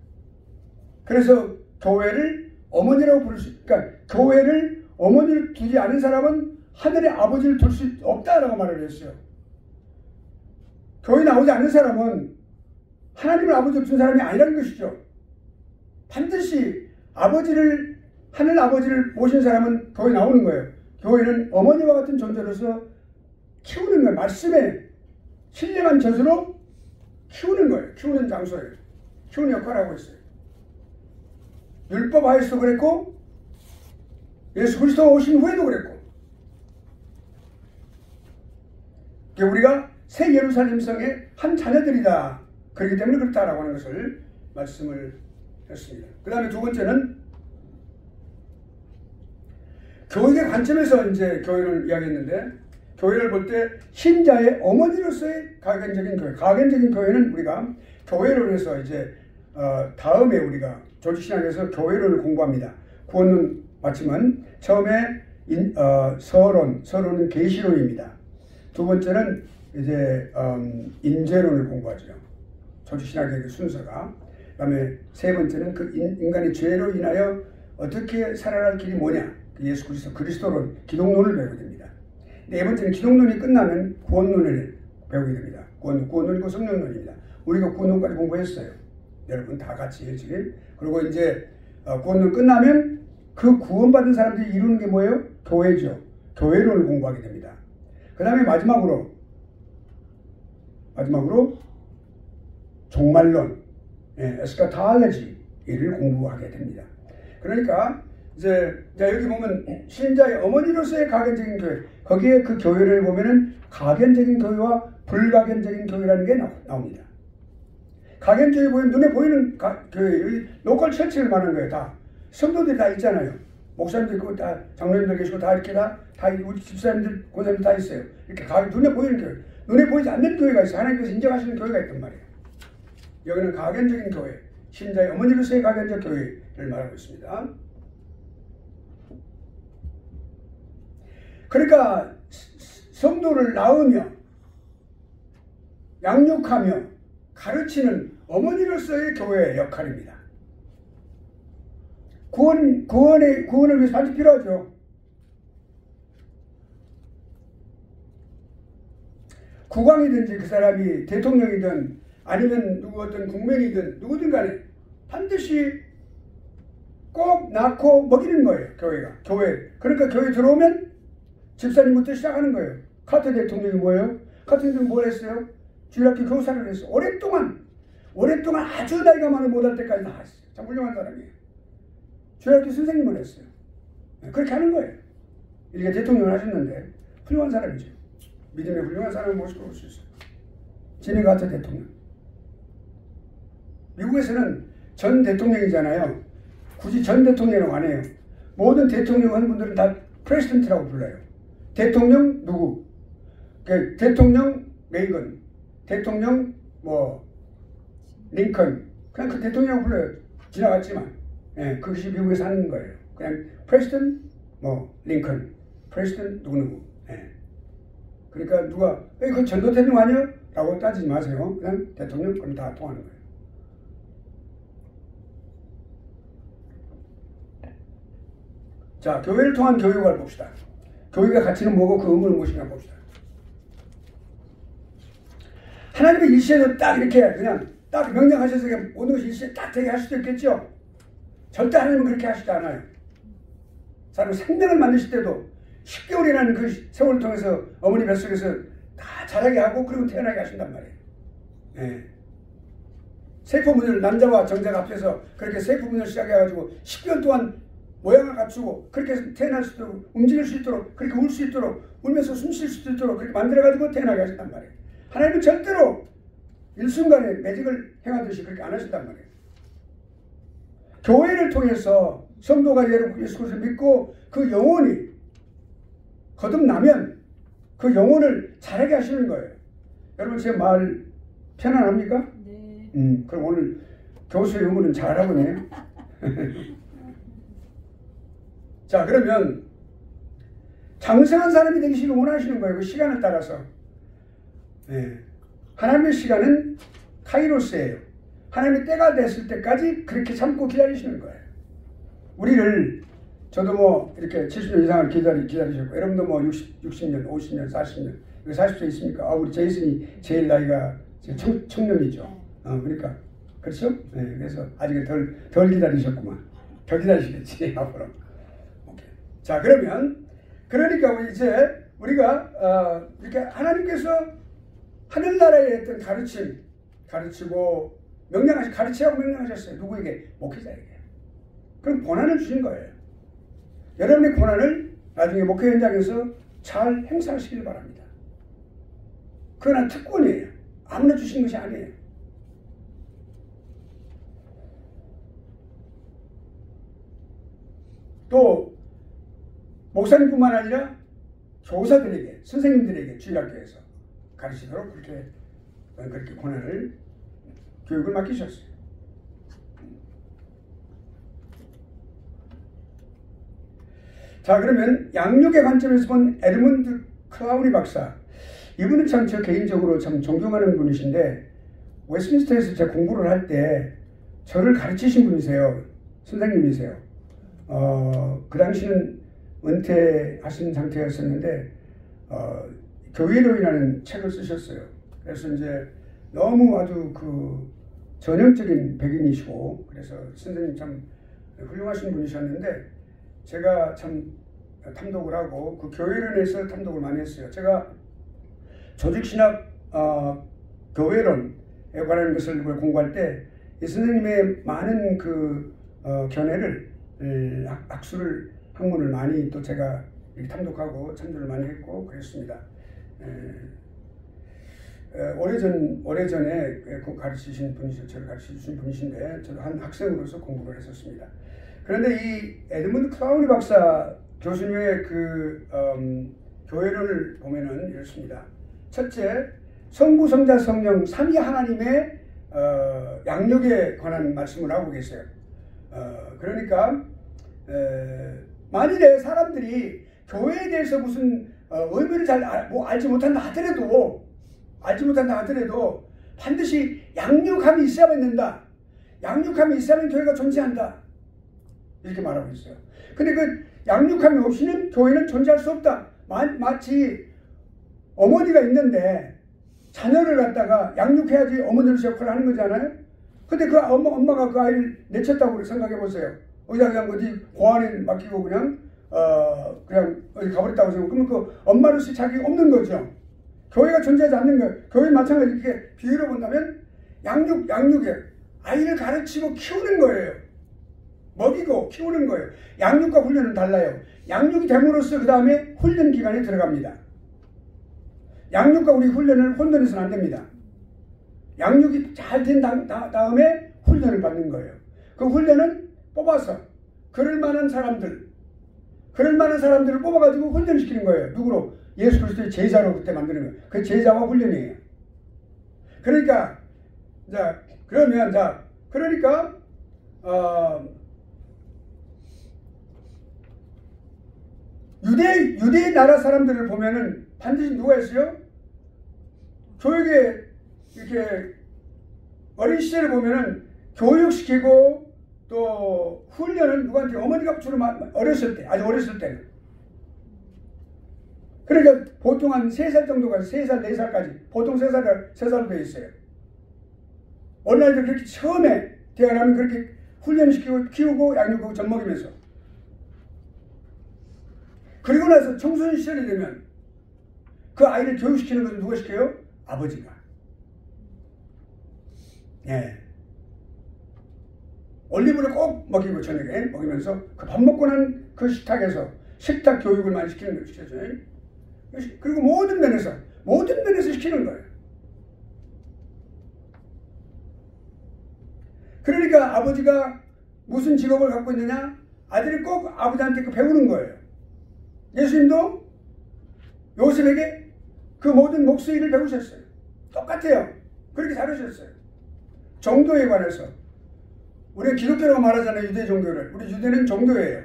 A: 그래서 교회를 어머니라고 부를 수, 그러니까 교회를 어머니를 두지 않은 사람은 하늘의 아버지를 둘 수 없다라고 말을 했어요. 교회 나오지 않는 사람은 하나님을 아버지로 둔 사람이 아니라는 것이죠. 반드시 하늘 아버지를 모신 사람은 교회 나오는 거예요. 교회는 어머니와 같은 존재로서 키우는 거예요. 말씀에 신령한 젖으로 키우는 거예요. 키우는 장소예요. 키우는 역할을 하고 있어요. 율법 하에서도 그랬고 예수 그리스도가 오신 후에도 그랬고 우리가 새 예루살렘 성의 한 자녀들이다. 그렇기 때문에 그렇다라고 하는 것을 말씀을 했습니다. 그 다음에 두 번째는 교육의 관점에서 이제 교회를 이야기했는데 교회를 볼 때 신자의 어머니로서의 가견적인 교회. 가견적인 교회는 우리가 교회론에서 이제 다음에 우리가 조직신학에서 교회론을 공부합니다. 구원론 맞지만 처음에 서론은 계시론입니다. 두 번째는 이제 인재론을 공부하죠. 조직신학의 순서가. 그다음에 세 번째는 그 인간의 죄로 인하여 어떻게 살아갈 길이 뭐냐. 예수 그리스도론, 기독론을 배우게 됩니다. 네 번째는 기독론이 끝나면 구원론을 배우게 됩니다. 구원론이고 성령론입니다. 우리가 구원론까지 공부했어요. 여러분 다 같이 지금. 그리고 이제 구원론 끝나면 그 구원받은 사람들이 이루는 게 뭐예요? 교회죠. 교회론을 공부하게 됩니다. 그 다음에 마지막으로 종말론, 에스카탈레지를 공부하게 됩니다. 그러니까 이제 여기 보면 신자의 어머니로서의 가견적인 교회, 거기에 그 교회를 보면은 가견적인 교회와 불가견적인 교회라는 게 나옵니다. 가견적인 보이면 눈에 보이는 교회, 여기 로컬 철치를 말하는 거예요. 다 성도들이 다 있잖아요. 목사님도 있고 다 장로님도 계시고 다 이렇게 다 우리 집사님들, 권사님들 다 있어요. 이렇게 눈에 보이는 교회, 눈에 보이지 않는 교회가 있어요. 하나님께서 인정하시는 교회가 있단 말이에요. 여기는 가견적인 교회, 신자의 어머니로서의 가견적 교회를 말하고 있습니다. 그러니까 성도를 낳으며 양육하며 가르치는 어머니로서의 교회의 역할입니다. 구원을 위해서 반드시 필요하죠. 국왕이든지 그 사람이 대통령이든 아니면 어떤 국민이든 누구든 간에 반드시 꼭 낳고 먹이는 거예요. 교회. 그러니까 교회 들어오면 집사님부터 시작하는 거예요. 카터 대통령이 뭐예요? 카터 대통령이 뭘 했어요? 주일학교 교사를 했어요. 오랫동안 아주 나이가 많은 못할 때까지 다 했어요. 참 훌륭한 사람이에요. 주일학교 선생님을 했어요. 그렇게 하는 거예요. 이렇게 대통령을 하셨는데 훌륭한 사람이죠. 믿음의 훌륭한 사람을 모시고 올 수 있어요. 지미 카터 대통령. 미국에서는 전 대통령이잖아요. 굳이 전 대통령이라고 안 해요. 모든 대통령 하는 분들은 다 프레시던트라고 불러요. 대통령 누구? 대통령 레이건, 대통령 링컨, 그냥 그 대통령이라고 불러요. 지나갔지만, 그것이 미국에서 하는 거예요. 그냥 프레시던 링컨, 프레시던 누구. 그러니까 누가 그 전도 대통령 아니야? 라고 따지지 마세요. 그냥 대통령 그럼 다 통하는 거예요. 자, 교회를 통한 교육을 봅시다. 교육의 가치는 뭐고 그 의무는 무엇인가 봅시다. 하나님의 일시에도 딱 이렇게 그냥 딱 명령하셔서 그냥 모든 것이 일시에 딱 되게 할 수도 있겠죠. 절대 하나님은 그렇게 하시지 않아요. 사람 생명을 만드실 때도 10개월이라는 그 세월을 통해서 어머니 뱃속에서 다 자라게 하고 그리고 태어나게 하신단 말이에요. 세포문을 남자와 정자가 합해서 그렇게 세포문을 시작해가지고 10개월 동안 모양을 갖추고 그렇게 해서 태어날 수 있도록 움직일 수 있도록 그렇게 울 수 있도록 울면서 숨 쉴 수도 있도록 그렇게 만들어가지고 태어나게 하셨단 말이에요. 하나님은 절대로 일순간에 매직을 행하듯이 그렇게 안 하셨단 말이에요. 교회를 통해서 성도가 예수 그리스도를 믿고 그 영혼이 거듭나면 그 영혼을 자라게 하시는 거예요. 여러분 제 말 편안합니까?
C: 네.
A: 그럼 오늘 교수의 의무는 잘하고 있네요. 자, 그러면 장성한 사람이 되기를 원하시는 거예요. 그 시간을 따라서. 네. 하나님의 시간은 카이로스예요. 하나님의 때가 됐을 때까지 그렇게 참고 기다리시는 거예요. 우리를 저도 뭐 이렇게 70년 이상을 기다리셨고 여러분도 뭐 60년, 50년, 40년 40岁있습니까? 우리 제이슨이 제일 나이가 청년이죠. 그러니까 그렇죠? 네, 그래서 아직은 덜 기다리셨구만. 더 기다리시겠지 앞으로. 오케이. 자, 그러니까 이제 우리가 이렇게 하나님께서 하늘나라에 했던 가르치고 가르치라고 명령하셨어요. 누구에게? 목회자에게. 그럼 권한을 주신 거예요. 여러분의 권한을 나중에 목회 현장에서 잘 행사하시길 바랍니다. 그건 특권이에요. 아무나 주신 것이 아니에요. 또 목사님뿐만 아니라 교사들에게, 선생님들에게 주일학교에서 가르치도록 그렇게 권한을 교육을 맡기셨어요. 자, 그러면 양육의 관점에서 본 에드문드 클라우니 박사, 이분은 참 저 개인적으로 참 존경하는 분이신데 웨스트민스터에서 제가 공부를 할 때 저를 가르치신 분이세요. 선생님이세요. 그 당시는 은퇴하신 상태였었는데 교회론이라는 책을 쓰셨어요. 그래서 이제 너무 아주 그 전형적인 백인이시고 그래서 선생님 참 훌륭하신 분이셨는데 제가 참 탐독을 하고 그 교회론에서 탐독을 많이 했어요. 제가 조직신학 교회론에 관한 것을 공부할 때 이 선생님의 많은 그 견해를 학술을 학문을 많이 또 제가 탐독하고 참조를 많이 했고 그랬습니다. 오래전에 가르치신 분이죠. 저를 가르치신 분이신데 저도 한 학생으로서 공부를 했었습니다. 그런데 이 에드문드 클라우니 박사 교수님의 교회론을 보면은 이렇습니다. 첫째, 성부, 성자, 성령 삼위 하나님의 양육에 관한 말씀을 하고 계세요. 그러니까 만일에 사람들이 교회에 대해서 무슨 의미를 잘 알지 못한다 하더라도 반드시 양육함이 있어야만 된다. 양육함이 있어야만 교회가 존재한다. 이렇게 말하고 있어요. 근데 그 양육함이 없이는 교회는 존재할 수 없다. 마치 어머니가 있는데 자녀를 갖다가 양육해야지 어머니로서 역할을 하는 거잖아요. 근데 그 엄마가 그 아이를 내쳤다고 생각해 보세요. 그냥 어디 고아원에 맡기고 그냥 어디 가버렸다고 생각하고 그러면 그 엄마로서 자기 없는 거죠. 교회가 존재하지 않는 거예요. 교회 마찬가지 이렇게 비유로 본다면 양육에 아이를 가르치고 키우는 거예요. 먹이고 키우는 거예요. 양육과 훈련은 달라요. 양육이 됨으로써 그 다음에 훈련 기간에 들어갑니다. 양육과 우리 훈련을 혼돈해서는 안 됩니다. 양육이 잘 된 다음에 훈련을 받는 거예요. 그 훈련은 뽑아서 그럴 만한 사람들을 뽑아가지고 훈련시키는 거예요. 누구로? 예수 그리스도의 제자로 그때 만드는 거예요. 그 제자와 훈련이에요. 그러니까 유대 나라 사람들을 보면은 반드시 누가 있어요? 교육에 이렇게 어린 시절을 보면은 교육시키고 또 훈련은 누구한테? 어머니가 주로 어렸을 때, 아주 어렸을 때는. 그러니까 보통 한 3살 정도가 3살, 4살까지 보통 3살로 되어 있어요. 어느 날도 그렇게 처음에 태어나면 그렇게 훈련시키고 키우고 양육하고 젖먹이면서 그리고 나서 청소년 시절이 되면 그 아이를 교육시키는 것은 누가 시켜요? 아버지가. 예. 올리브를 꼭 먹이고 저녁에 먹이면서 그 밥 먹고 난 그 식탁에서 식탁 교육을 많이 시키는 거예요. 시켜줘요. 그리고 모든 면에서 시키는 거예요. 그러니까 아버지가 무슨 직업을 갖고 있느냐? 아들이 꼭 아버지한테 그 배우는 거예요. 예수님도 요셉에게 그 모든 목수 일을 배우셨어요. 똑같아요. 그렇게 잘하셨어요. 종교에 관해서 우리가 기독교라고 말하잖아요. 유대 종교를. 우리 유대는 종교예요.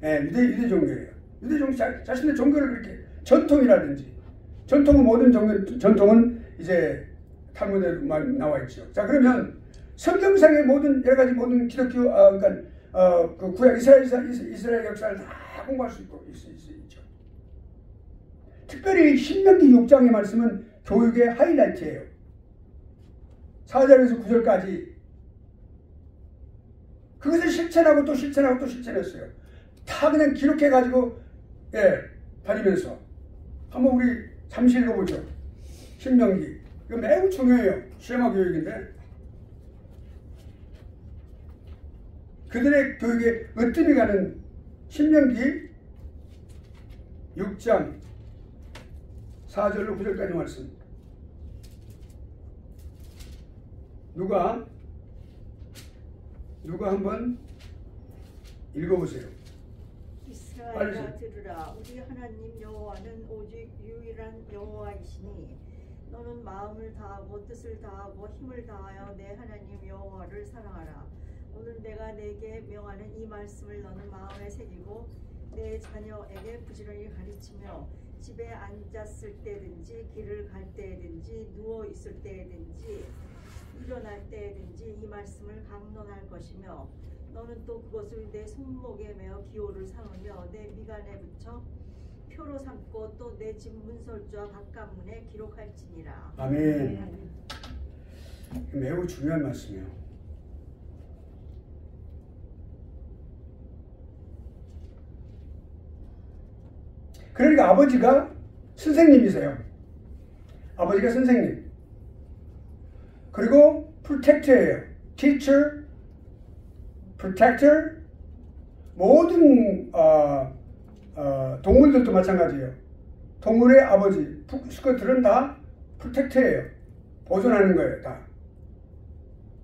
A: 예, 유대 종교예요. 유대 종교 자신의 종교를 그렇게 전통이라든지 전통은 모든 전통은 이제 탈무드에 나와 있죠. 자, 그러면 성경상의 모든 여러 가지 모든 기독교 그러니까 그 구약 이스라엘 역사를 다 공부할 수 있고 있죠. 특별히 신명기 6장의 말씀은 교육의 하이라이트예요. 4절에서 9절까지 그것을 실천하고 또 실천하고 또 실천했어요. 다 그냥 기록해가지고 다니면서 한번 우리 잠시 읽어보죠. 신명기. 이거 매우 중요해요. 시험화 교육인데 그들의 교육에 으뜸이 가는 신명기 6장 4절로 9절까지 말씀. 누가 한번 읽어보세요.
B: 이스라엘아 들으라. 우리 하나님 여호와는 오직 유일한 여호와이시니 너는 마음을 다하고 뜻을 다하고 힘을 다하여 내 하나님 여호와를 사랑하라. 오늘 내가 내게 명하는 이 말씀을 너는 마음에 새기고 내 자녀에게 부지런히 가르치며 집에 앉았을 때든지 길을 갈 때든지 누워 있을 때든지 일어날 때든지 이 말씀을 강론할 것이며 너는 또 그것을 내 손목에 메어 기호를 삼으며 내 미간에 붙여 표로 삼고 또 내 집 문설주와 바깥문에 기록할지니라.
A: 아멘. 매우 중요한 말씀이에요. 그러니까 아버지가 선생님이세요. 아버지가 선생님. 그리고 protector예요. teacher, protector. 모든 동물들도 마찬가지예요. 동물의 아버지, 수컷들은 다 protector예요. 보존하는 거예요, 다.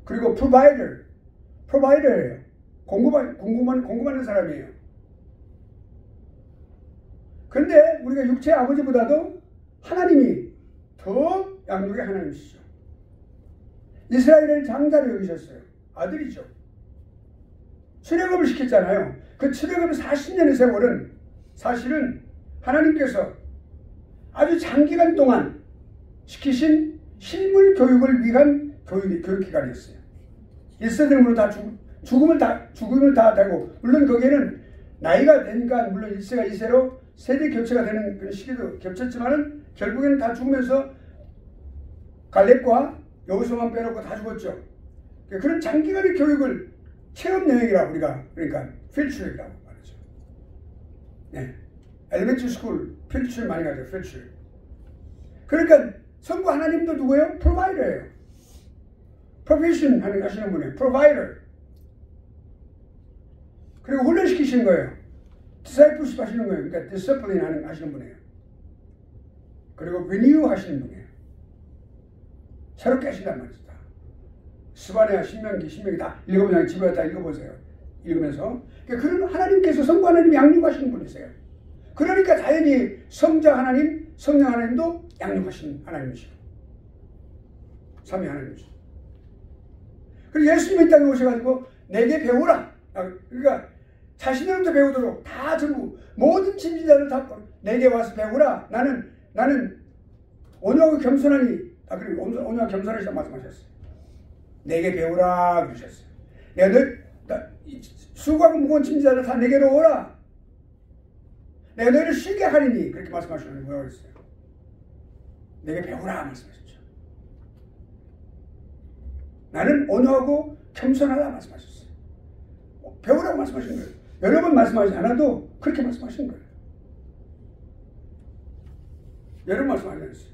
A: 그리고 provider예요. 공급하는 사람이에요. 그런데 우리가 육체의 아버지보다도 하나님이 더 양육의 하나님이시죠. 이스라엘을 장자로 여기셨어요. 아들이죠. 출애굽을 시켰잖아요. 그 출애굽 40년의 세월은 사실은 하나님께서 아주 장기간 동안 시키신 실물 교육을 위한 교육기관이었어요. 1세대로 다 죽음을 다 되고, 물론 거기에는 나이가 되니까 물론 1세가 2세로 세대 교체가 되는 그런 시기도 겹쳤지만은 결국에는 다 죽으면서 갈렙과 여호수아만 빼놓고 다 죽었죠. 그런 장기간의 교육을 체험 여행이라고 우리가 그러니까 필드트립이라고 말하죠. 네, 엘리멘터리 스쿨 필드트립 많이 가죠. 필드트립. 그러니까 성부 하나님도 누구예요? 프로바이더예요. 프로페션 하시는 분이에요. 프로바이더. 그리고 훈련시키시는 거예요. 디사이플십 하시는 거예요. 그러니까 디스플린 하시는 분이에요. 그리고 리뉴 하시는 분이에요. 새롭게 하신단 말이죠. 스바냐, 신명기 다 읽어보면 집에 다 읽어보세요. 읽으면서 그런 하나님께서 성부 하나님이 양육하시는 분이세요. 그러니까 당연히 성자 하나님, 성령 하나님도 양육하시는 하나님이시고 삼위 하나님이시고. 그리고 예수님이 이 땅에 오셔가지고 내게 배우라. 그러니까 자신으로부터 배우도록 다 전부 모든 진지자들 다 내게 와서 배우라. 나는 온유하고 겸손하니 그리고 온유하고 겸손하시다 말씀하셨어요. 내게 배우라 그러셨어요. 내가 수고하고 무거운 진지자들 다 내게로 오라. 내가 너희를 쉬게 하리니 그렇게 말씀하시는 뭐라고 그랬어요. 내게 배우라 말씀하셨죠. 나는 온유하고 겸손하라 말씀하셨어요. 배우라고 말씀하신 거예요. 여러 번 말씀하지 않아도 그렇게 말씀하신 거예요. 여러 번 말씀하지 않았어요.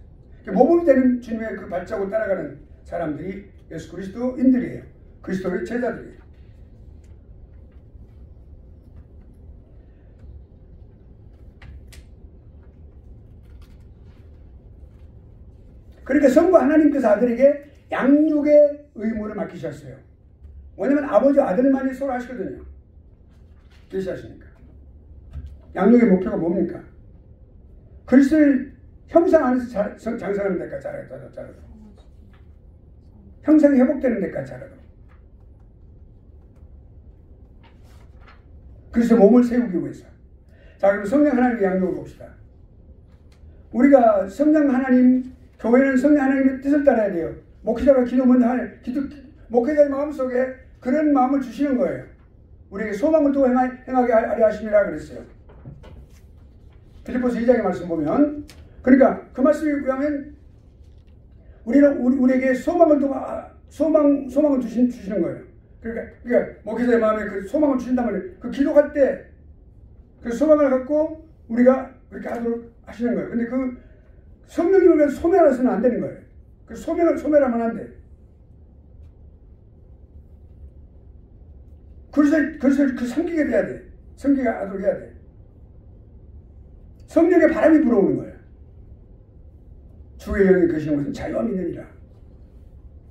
A: 모범이 되는 주님의 그 발자국 따라가는 사람들이 예수 그리스도인들이에요. 그리스도의 제자들이에요. 그러니까 성부 하나님께서 아들에게 양육의 의무를 맡기셨어요. 왜냐면 아버지 아들만이 서로 하시거든요. 계시하시니까. 양육의 목표가 뭡니까? 그리스도의 형상 안에서 장성하는 데까지 자라도 형상이 회복되는 데까지 자라도 그래서 몸을 세우기 위해서. 자, 그럼 성령 하나님의 양육을 봅시다. 우리가 성령 하나님, 교회는 성령 하나님의 뜻을 따라야 돼요. 목회자가 기도 먼저 목회자의 마음속에 그런 마음을 주시는 거예요. 우리에게 소망을 두고 행하게 하려 하시니라 그랬어요. 빌립보서 2장의 말씀 보면, 그러니까 그 말씀에 의하면 우리에게 소망을 두고 소망을 주시는 거예요. 그러니까 목회자의 마음에 그 소망을 주신다면 그 기도할 때 그 소망을 갖고 우리가 그렇게 하도록 하시는 거예요. 근데 그 성령이 오면 소멸해서는 안 되는 거예요. 그 소멸하면 안 돼. 그래서 그 성기가 돼야 돼. 성기가 하도록 해야 돼. 성령의 바람이 불어오는 거예요. 주의 영이 계시는 것은 자유와 믿느니라.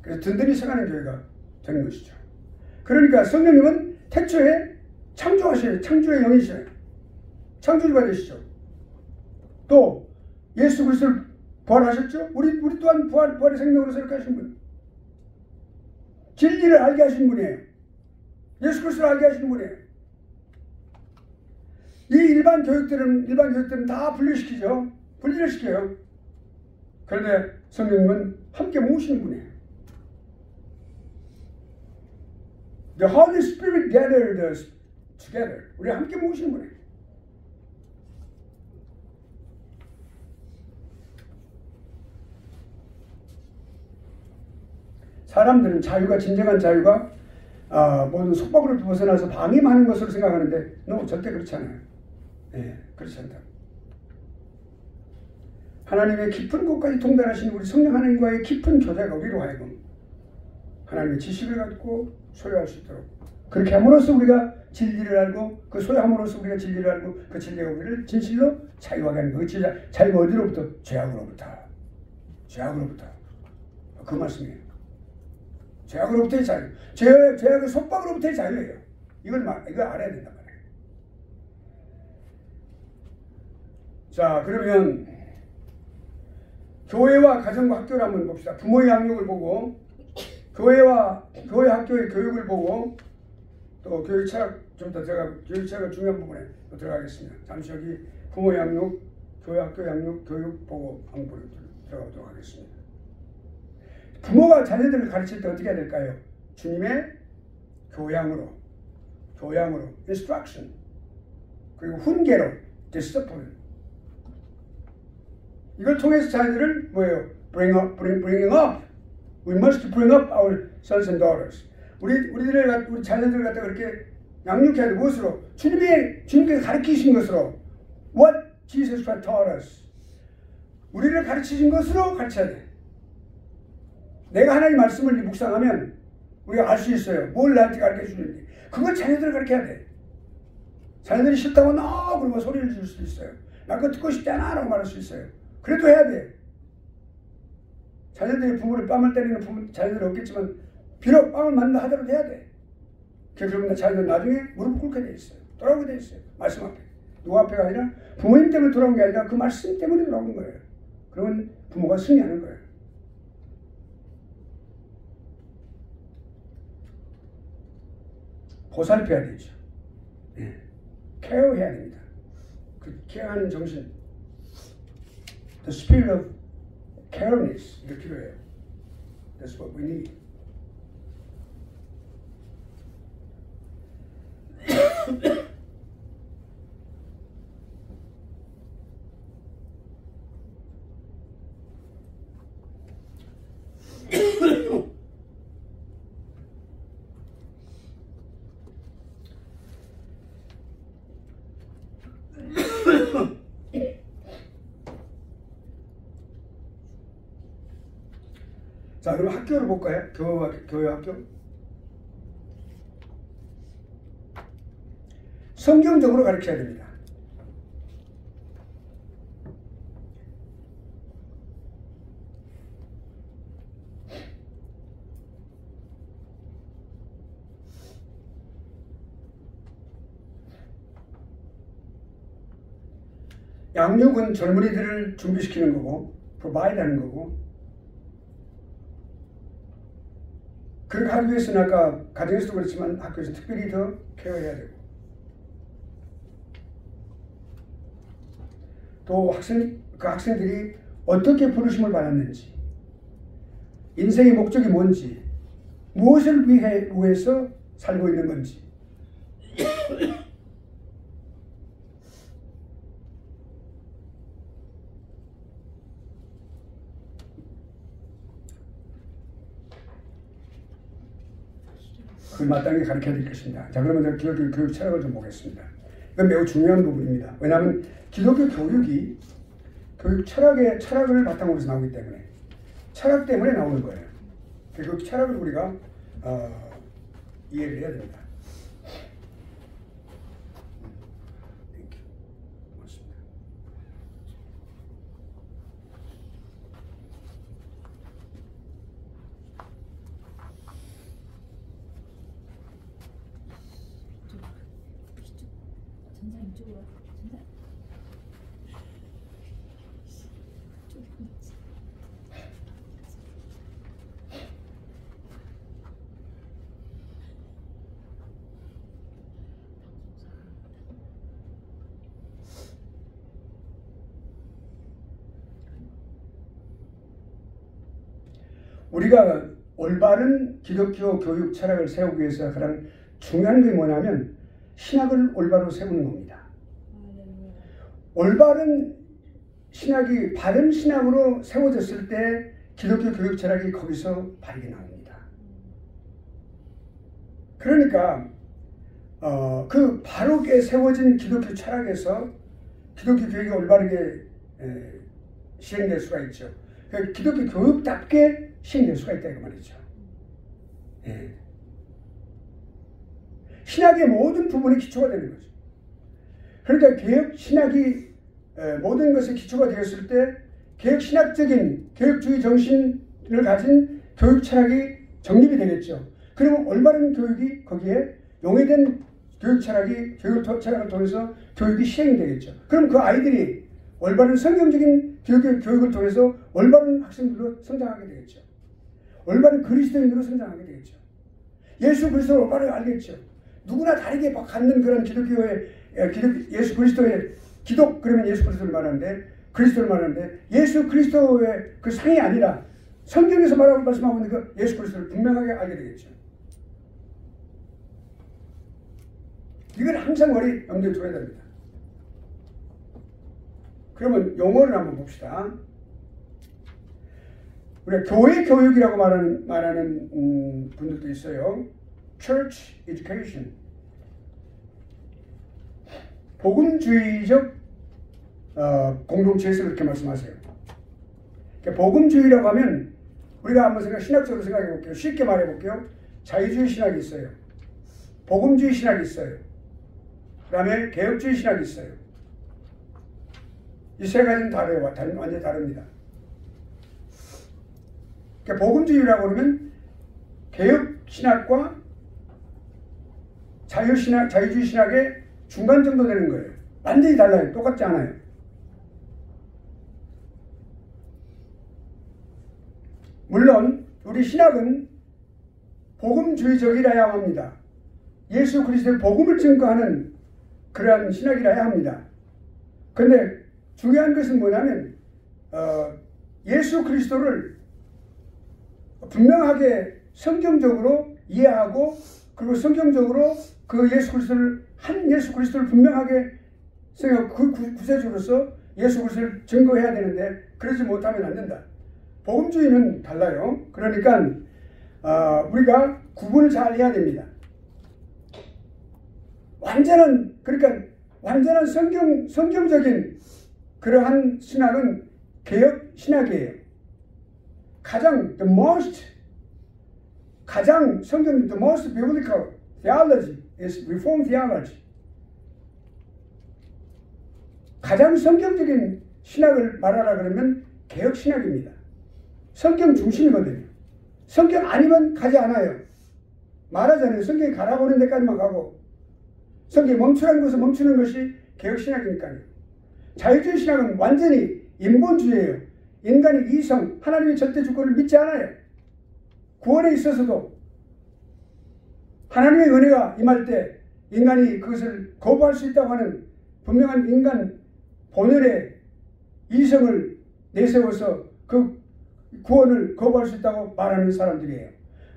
A: 그래서 든든히 서가는 교회가 되는 것이죠. 그러니까 성령님은 태초에 창조하셔요. 창조의 영이셔요. 창조주가 되시죠. 또 예수 그리스도를 부활하셨죠. 우리 또한 부활의 생명으로 새롭게 하신 분. 진리를 알게 하신 분이에요. 예수 그리스도를 알게 하시는 분이에요. 이 일반 교육들은 다 분리시키죠. 분리를 시켜요. 그런데 성령님은 함께 모으시는 분이에요. The Holy Spirit gathered us together. 우리 함께 모으시는 분이에요. 사람들은 진정한 자유가 모든 속박으로 벗어나서 방임하는 것으로 생각하는데 절대 그렇지 않아요. 그렇지 않다. 하나님의 깊은 곳까지 통달하신 우리 성령 하나님과의 깊은 교제가 우리로 하여금 하나님의 지식을 갖고 소유할 수 있도록 그렇게 함으로써 우리가 진리를 알고 그 소유함으로써 우리가 진리를 알고 그 진리가 우리를 진실로 자유하게 하는 그 자유가 어디로부터? 죄악으로부터. 그 말씀이에요. 죄악으로부터의 자유. 죄악의 속박으로부터의 자유예요. 이걸 알아야 된단 말이에요. 자, 그러면 교회와 가정과 학교를 한번 봅시다. 부모의 양육을 보고 교회 학교의 교육을 보고 또 교육 철학 좀 더 교육 철학의 중요한 부분에 또 들어가겠습니다. 잠시 여기 부모 양육, 교회 학교 양육, 교육 보고 한번 들어가도록 하겠습니다. 부모가 자녀들을 가르칠 때 어떻게 해야 될까요? 주님의 교양으로 instruction 그리고 훈계로 discipline 이걸 통해서 자녀들을 뭐예요? bringing up. We must bring up our sons and daughters. 우리 자녀들을 갖다 그렇게 양육해야 돼. 무엇으로? 주님께서 가르치신 것으로. What Jesus Christ taught us. 우리를 가르치신 것으로 가르쳐야 돼. 내가 하나님 말씀을 묵상하면 우리가 알 수 있어요. 뭘 나한테 가르쳐 주는지. 그걸 자녀들을 가르쳐야 돼. 자녀들이 싫다고 그러면 소리를 지를 수도 있어요. 나 그거 듣고 싶지 않아 라고 말할 수 있어요. 그래도 해야 돼. 자녀들이 부모를 뺨을 때리는 자녀들은 없겠지만 비록 뺨을 맞는다 하더라도 해야 돼. 그러면 자녀들은 나중에 무릎 꿇게 돼 있어요. 돌아오게 돼 있어요. 말씀 앞에. 누구 앞에가 아니라 부모님 때문에 돌아온 게 아니라 그 말씀 때문에 돌아오는 거예요. 그러면 부모가 승리하는 거예요. 보살펴야 되죠. 케어해야 됩니다. 그 케어하는 정신, the spirit of careness 이게 필요해요. That's what we need. 자, 그럼 학교를 볼까요? 교회 학교. 성경적으로 가르쳐야 됩니다. 양육은 젊은이들을 준비시키는 거고 provide 하는 거고, 그렇게 하기 위해서는 아까 가정에서도 그렇지만 학교에서 특별히 더 케어해야 되고, 또 그 학생들이 어떻게 부르심을 받았는지, 인생의 목적이 뭔지, 무엇을 위해서 살고 있는 건지, 그걸 마땅히 가르쳐야 될 것입니다. 자, 그러면 제가 기독교 교육 철학을 좀 보겠습니다. 이건 매우 중요한 부분입니다. 왜냐하면 기독교 교육이 교육 철학을 바탕으로 해서 나오기 때문에, 철학 때문에 나오는 거예요. 그 철학을 우리가 이해를 해야 됩니다.
C: 전자 이쪽으로. 전자.
A: 우리가 올바른 기독교 교육 철학을 세우기 위해서 가장 중요한 게 뭐냐면 신학을 올바로 세우는 겁니다. 올바른 신학이 바른 신학으로 세워졌을 때 기독교 교육 철학이 거기서 바르게 나옵니다. 그러니까 그 바르게 세워진 기독교 철학에서 기독교 교육이 올바르게 시행될 수가 있죠. 기독교 교육답게 시행될 수가 있다 그 말이죠. 예. 신학의 모든 부분이 기초가 되는 거죠. 그러니까 개혁 신학이 모든 것의 기초가 되었을 때 개혁 신학적인 교육주의 정신을 가진 교육 철학이 정립이 되겠죠. 그러면 올바른 교육이 거기에 용해된 교육 철학이 교육 철학을 통해서 교육이 시행되겠죠. 그럼 그 아이들이 올바른 성경적인 교육을 통해서 올바른 학생들로 성장하게 되겠죠. 올바른 그리스도인으로 성장하게 되겠죠. 예수 그리스도를 올바르게 알겠죠. 누구나 다르게 갖는 그런 기독교의 예수 그리스도의 기독 그러면 예수 그리스도를 말하는데 그리스도를 말하는데 예수 그리스도의 그 상이 아니라 성경에서 말씀하고 있는 그 예수 그리스도를 분명하게 알게 되겠죠. 이건 항상 머리 염두에 둬야 됩니다. 그러면 용어를 한번 봅시다. 우리가 교회 교육이라고 말하는 분들도 있어요. Church Education. 복음주의적 공동체에서 그렇게 말씀하세요. 그러니까 복음주의라고 하면 우리가 한번 신학적으로 생각해 볼게요. 쉽게 말해 볼게요. 자유주의 신학이 있어요. 복음주의 신학이 있어요. 그 다음에 개혁주의 신학이 있어요. 이 세 가지는 다르요. 완전히 다릅니다. 그러니까 복음주의라고 그러면 개혁신학과 자유주의 신학의 중간 정도 되는 거예요. 완전히 달라요. 똑같지 않아요. 물론 우리 신학은 복음주의적이라야 합니다. 예수 그리스도의 복음을 증거하는 그러한 신학이라야 합니다. 그런데 중요한 것은 뭐냐면 예수 그리스도를 분명하게 성경적으로 이해하고 그리고 성경적으로 그 예수 그리스도를 분명하게 그 구세주로서 예수 그리스도를 증거해야 되는데 그러지 못하면 안 된다. 복음주의는 달라요. 그러니까 우리가 구분을 잘 해야 됩니다. 완전한 성경적인 그러한 신학은 개혁 신학이에요. 가장 성경 the most biblical theology is Reformed theology. 가장 성경적인 신학을 말하라 그러면 개혁 신학입니다. 성경 중심이거든요. 성경 아니면 가지 않아요. 말하잖아요. 성경이 가라고 하는 데까지만 가고 성경이 멈추라는 것은 멈추는 것이 개혁 신학이니까요. 자유주의 신학은 완전히 인본주의예요. 인간의 이성, 하나님의 절대 주권을 믿지 않아요. 구원에 있어서도 하나님의 은혜가 임할 때 인간이 그것을 거부할 수 있다고 하는 분명한 인간 본연의 이성을 내세워서 그 구원을 거부할 수 있다고 말하는 사람들이에요.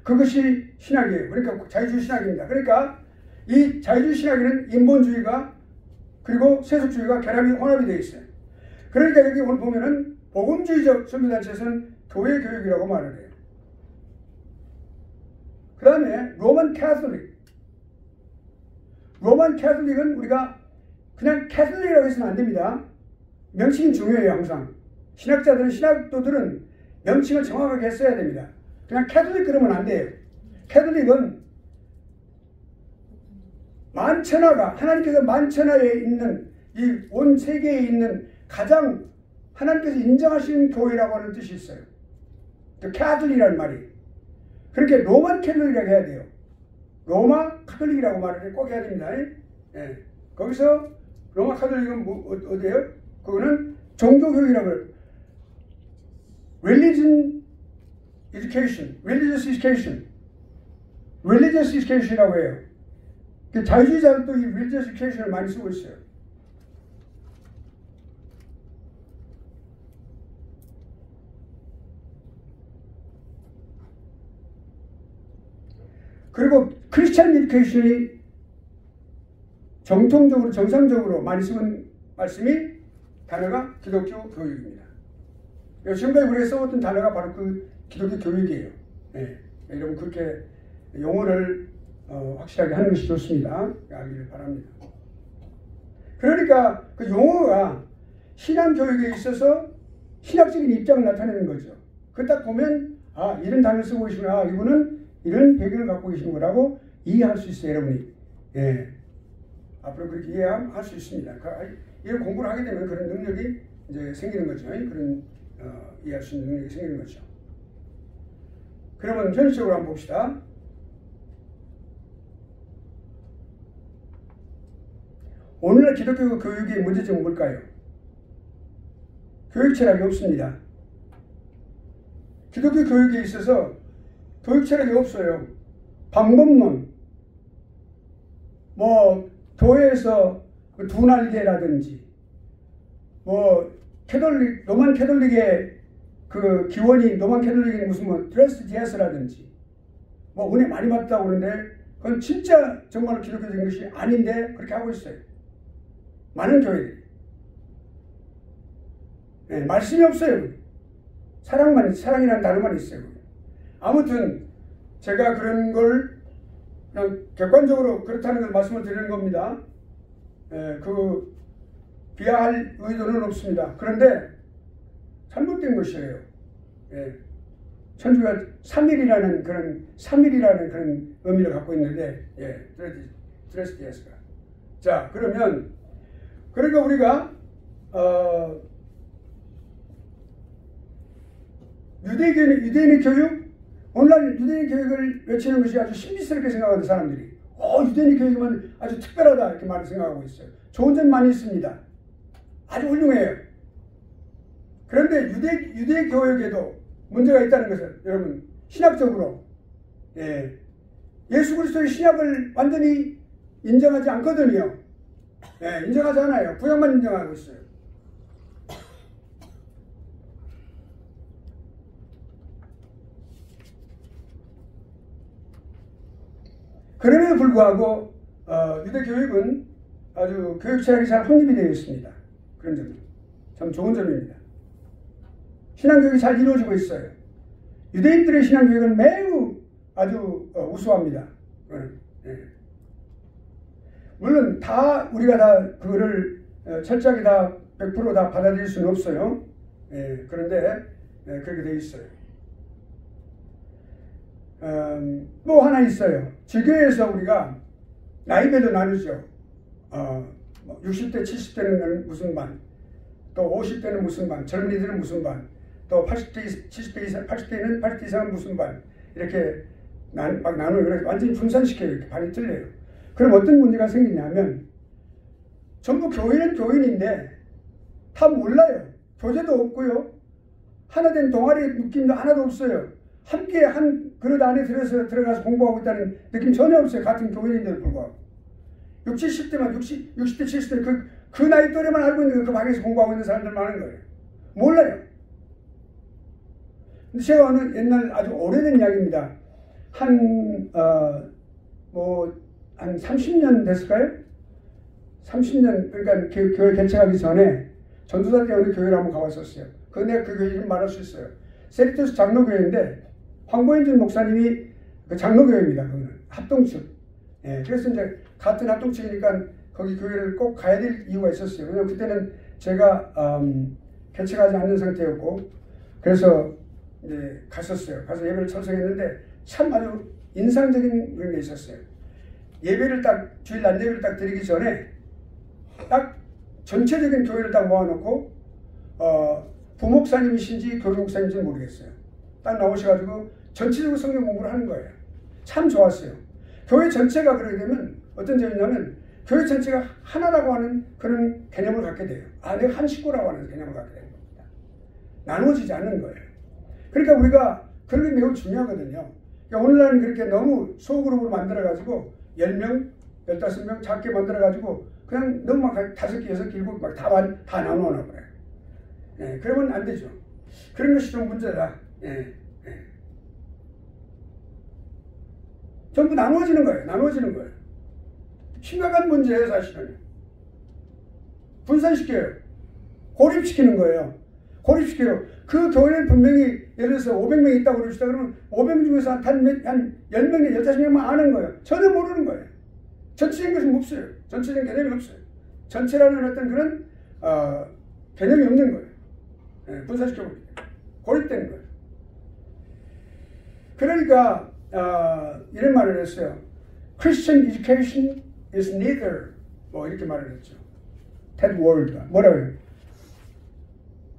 A: 그것이 신학이에요. 그러니까 자유주의 신학입니다. 그러니까 이 자유주의 신학에는 인본주의가 그리고 세속주의가 혼합이 되어 있어요. 그러니까 여기 오늘 보면은 복음주의적 선교단체에서는 교회 교육이라고 말을 해요. 그 다음에 로만 캐톨릭. 로만 캐톨릭은 우리가 그냥 캐톨릭이라고 해서는 안 됩니다. 명칭이 중요해요. 항상 신학자들은, 신학도들은 명칭을 정확하게 했어야 됩니다. 그냥 캐톨릭 그러면 안 돼요. 캐톨릭은 만천하가, 하나님께서 만천하에 있는 이 온 세계에 있는 가장 하나님께서 인정하신 교회라고 하는 뜻이 있어요. 캐톨릭이라는 말이. 그렇게 로만 캐톨릭이라고 해야 돼요. 로마 카톨릭이라고 말을 꼭 해야 됩니다. 예. 거기서 로마 카톨릭은 어디예요? 그거는 종교교육이라고 해요. Religious education이라고 해요. 자유주의자들도 이 religious education을 많이 쓰고 있어요. 그리고 크리스찬 에듀케이션이 정통적으로, 정상적으로 많이 쓰는 말씀이 단어가 기독교 교육입니다. 지금까지 우리가 써왔던 단어가 바로 그 기독교 교육이에요. 네. 여러분 그렇게 용어를 확실하게 하는 것이 좋습니다. 알기를 바랍니다. 그러니까 그 용어가 신앙교육에 있어서 신학적인 입장을 나타내는 거죠. 그 딱 보면 이런 단어를 쓰고 계시구나. 이분은 이런 배경을 갖고 계신 거라고 이해할 수 있어요. 여러분이. 예. 앞으로 그렇게 이해할 수 있습니다. 이런 공부를 하게 되면 그런 능력이 이제 생기는 거죠. 그런 이해할 수 있는 능력이 생기는 거죠. 그러면 현실적으로 한번 봅시다. 오늘날 기독교 교육의 문제점은 뭘까요? 교육 철학이 없습니다. 기독교 교육에 있어서 교육 철학이 없어요. 방법론, 교회에서 두 날개라든지, 로만 캐톨릭의 그 기원이, 로만 캐톨릭이 무슨 드레스 디에스라든지, 은혜 많이 받았다고 그러는데, 그건 진짜 정말로 기독교적인 것이 아닌데, 그렇게 하고 있어요. 많은 교회들이. 네, 말씀이 없어요. 사랑이라는 단어만 있어요. 아무튼 제가 그런 걸 그냥 객관적으로 그렇다는 걸 말씀을 드리는 겁니다. 비하할 의도는 없습니다. 그런데 잘못된 것이에요. 천주가 3일이라는 그런 의미를 갖고 있는데, 드레스 디에스가. 자, 그러면 그러니까 우리가 유대인의 교육, 오늘날 유대인 교육을 외치는 것이 아주 신비스럽게 생각하는 사람들이 유대인 교육이면 아주 특별하다 이렇게 많이 생각하고 있어요. 좋은 점 많이 있습니다. 아주 훌륭해요. 그런데 유대 교육에도 문제가 있다는 것을 여러분 신학적으로 예수 그리스도의 신약을 완전히 인정하지 않거든요. 인정하지 않아요. 구약만 인정하고 있어요. 그럼에도 불구하고 유대 교육은 아주 교육 철학이 잘 확립이 되어 있습니다. 그런 점은 참 좋은 점입니다. 신앙교육이 잘 이루어지고 있어요. 유대인들의 신앙교육은 매우 아주 우수합니다. 물론 우리가 다 그거를 철저하게 다 100% 다 받아들일 수는 없어요. 그런데 그렇게 되어 있어요. 하나 있어요. 지교에서 우리가 나이별로 나누죠. 60대, 70대는 무슨 반, 또 50대는 무슨 반, 젊은이들은 무슨 반, 또 80대, 70대 이상, 80대 이상은 무슨 반, 이렇게 막 나누고 완전히 분산시켜요. 이렇게 반이 틀려요. 그럼 어떤 문제가 생기냐면, 전부 교인은 교인인데, 다 몰라요. 교재도 없고요. 하나된 동아리 느낌도 하나도 없어요. 함께 한 그릇 안에 들어가서 공부하고 있다는 느낌 전혀 없어요. 같은 교인인데도 불구하고. 60, 70대만, 60대, 70대 그 나이 또래만 알고 있는 그 방에서 공부하고 있는 사람들 많은 거예요. 몰라요. 근데 제가 어느 옛날 아주 오래된 이야기입니다. 한 30년 됐을까요? 30년, 그러니까 교회 개척하기 전에 전도사 때 어느 교회를 한번 가봤었어요. 근데 그 교회 이름 말할 수 있어요. 세리토스 장로교회인데 황보현준 목사님이 그 장로교회입니다. 그거는 합동측. 예, 그래서 이제 같은 합동측이니까 거기 교회를 꼭 가야 될 이유가 있었어요. 왜냐면 그때는 제가 개척하지 않는 상태였고, 그래서 이제 갔었어요. 가서 예배를 참석했는데 참 아주 인상적인 그런 게 있었어요. 예배를 주일 날 예배를 딱 드리기 전에 딱 전체적인 교회를 딱 모아놓고 부목사님이신지 교육목사님인지 모르겠어요. 딱 나오셔가지고 전체적으로 성경 공부를 하는 거예요. 참 좋았어요. 교회 전체가 그러게 되면 어떤 점이냐면 교회 전체가 하나라고 하는 그런 개념을 갖게 돼요. 내가 한 식구라고 하는 개념을 갖게 되는 겁니다. 나누어지지 않는 거예요. 그러니까 우리가 그런 게 매우 중요하거든요. 그러니까 오늘날은 그렇게 너무 소그룹으로 만들어가지고 10명, 15명 작게 만들어가지고 그냥 너무 막 5개, 6개, 7개 막 다 나누어놔 버려요. 예, 그러면 안 되죠. 그런 것이 좀 문제다. 예. 전부 나누어지는 거예요. 나누어지는 거예요. 심각한 문제예요, 사실은. 분산시켜요. 고립시키는 거예요. 고립시켜요. 그 교회는 분명히 예를 들어서 500명 있다고 그럽시다. 그러면 500명 중에서 한 10명, 15명만 아는 거예요. 전혀 모르는 거예요. 전체적인 것은 없어요. 전체적인 개념이 없어요. 전체라는 어떤 그런 개념이 없는 거예요. 예, 분산시켜버리죠. 고립된 거예요. 그러니까 이런 말을 했어요. Christian education is neither 이렇게 말을 했죠. That word가 뭐라고 해요?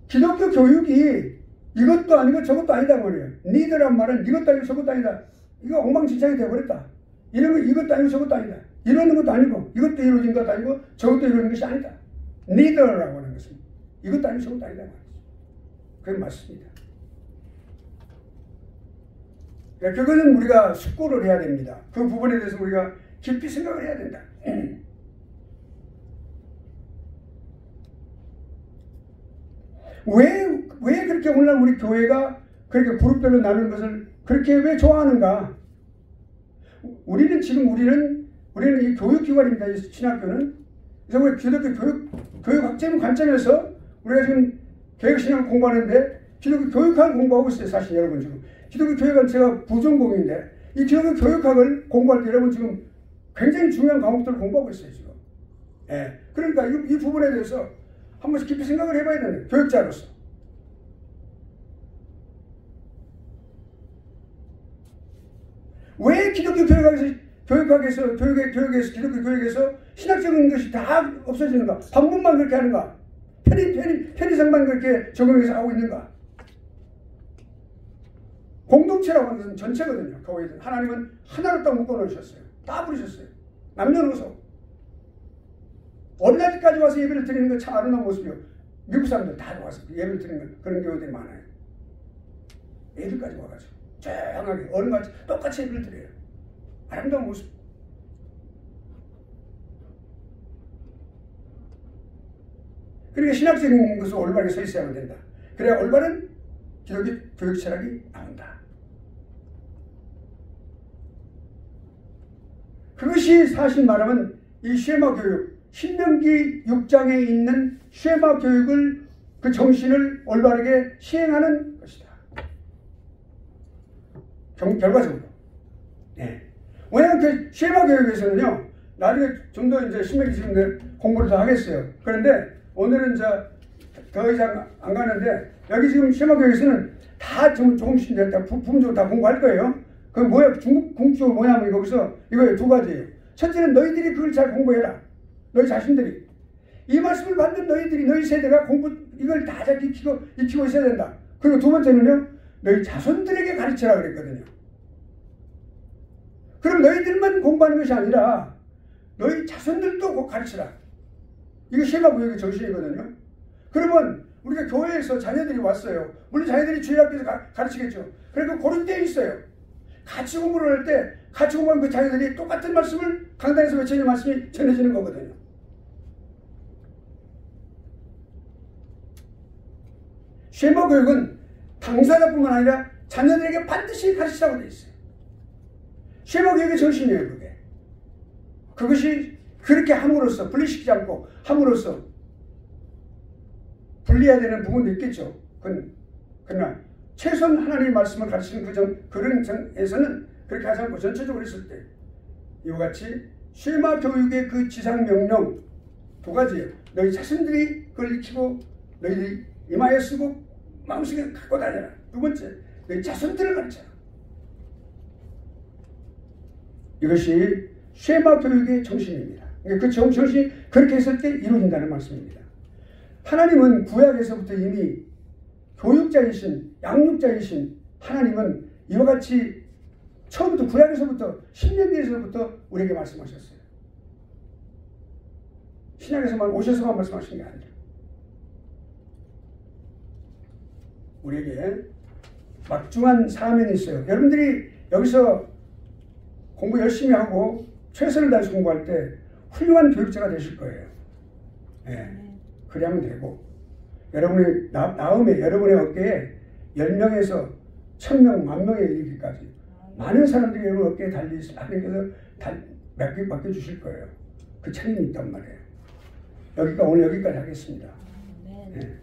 A: 기독교 교육이 이것도 아니고 저것도 아니다 말이에요. neither란 말은 이것도 아니고 저것도 아니다. 이거 엉망진창이 되어버렸다. 이런 거 이것도 아니고 저것도 아니다. 이러는 것도 아니고 이것도 이루어진 것도 아니고 저것도 이루어진 것이 아니다. neither라고 하는 것은 이것도 아니고 저것도 아니다 말이죠. 그게 맞습니다. 그것은 우리가 숙고를 해야 됩니다. 그 부분에 대해서 우리가 깊이 생각을 해야 된다. 왜 그렇게 오늘날 우리 교회가 그렇게 그룹별로 나누는 것을 그렇게 왜 좋아하는가? 우리는 이 교육기관입니다. 이 신학교는. 그래서 우리 기독교 교육학점 관점에서 우리가 지금 개혁신학을 공부하는데 기독교 교육학을 공부하고 있어요. 사실 여러분 지금. 기독교 교육은 제가 부전공인데 이 기독교 교육학을 공부할 때 여러분 지금 굉장히 중요한 과목들을 공부하고 있어요. 지금. 예. 그러니까 이 부분에 대해서 한 번씩 깊이 생각을 해봐야 되는 교육자로서. 왜 기독교 교육에서 기독교 교육에서 신학적인 것이 다 없어지는가? 반문만 그렇게 하는가? 편의상만 그렇게 적용해서 하고 있는가? 공동체라고 하는 것은 전체거든요. 교회는 하나님은 하나로 딱 묶어놓으셨어요. 다 부르셨어요. 남녀노소. 어린아이까지 와서 예배를 드리는 건 참 아름다운 모습이요. 미국 사람들 다 와서 예배를 드리는 그런 교회들이 많아요. 애들까지 와가지고 조용하게 어른같이 똑같이 예배를 드려요. 아름다운 모습. 그러니까 신학적인 것을 올바르게 서 있어야만 된다. 그래야 올바른 기독교 교육 철학이 나온다. 그것이 사실 말하면 이 쉐마 교육, 신명기 6장에 있는 쉐마 교육을 그 정신을 올바르게 시행하는 것이다. 결과적으로. 네. 왜냐하면 그 쉐마 교육에서는요, 나중에 좀 더 이제 신명기 지금 공부를 더 하겠어요. 그런데 오늘은 더 이상 안 가는데 여기 지금 쉐마 교육에서는 다 조금씩 다 부분적으로 다 공부할 거예요. 그 뭐야? 중국 궁주가 뭐냐면 거기서 이거 두 가지예요. 첫째는 너희들이 그걸 잘 공부해라. 너희 자신들이. 이 말씀을 받는 너희 세대가 이걸 다 잘 익히고 있어야 된다. 그리고 두 번째는요, 너희 자손들에게 가르쳐라 그랬거든요. 그럼 너희들만 공부하는 것이 아니라 너희 자손들도 꼭 가르쳐라. 이거 쉐마 교육의 정신이거든요. 그러면 우리가 교회에서 자녀들이 왔어요. 물론 자녀들이 주일학교에서 가르치겠죠. 그래도 고린도에 있어요. 같이 공부를 할 때 같이 공부하면 그 자녀들이 똑같은 말씀을 강단에서 외치는 말씀이 전해지는 거거든요. 쉐마 교육은 당사자뿐만 아니라 자녀들에게 반드시 가르치라고 되어 있어요. 쉐마 교육의 정신이에요. 그것이 그렇게 함으로써 분리시키지 않고 함으로써 분리해야 되는 부분도 있겠죠. 그러나 최소한 하나님의 말씀을 가르치는 그런 점에서는 그렇게 하지 않고 전체적으로 있을 때 이와 같이 쉐마 교육의 그 지상명령 두 가지예요. 너희 자신들이 그걸 익히고 너희들이 이마에 쓰고 마음속에 갖고 다녀라. 두 번째, 너희 자손들을 가르쳐라. 이것이 쉐마 교육의 정신입니다. 그 정신이 그렇게 했을 때 이루어진다는 말씀입니다. 하나님은 구약에서부터 이미 교육자이신 양육자이신 하나님은 이와 같이 처음부터 구약에서부터 신명기에서부터 우리에게 말씀하셨어요. 신약에서만 오셔서만 말씀하신 게 아니라 우리에게 막중한 사명이 있어요. 여러분들이 여기서 공부 열심히 하고 최선을 다해서 공부할 때 훌륭한 교육자가 되실 거예요. 네. 그래 하면 되고 여러분의 나음에 여러분의 어깨에 10명에서 1000명, 10,000명에 이르기까지 많은 사람들이 여러분 어깨에 달려있을 하나님께서 맡겨주실 거예요. 그 책임이 있단 말이에요. 오늘 여기까지 하겠습니다. 네.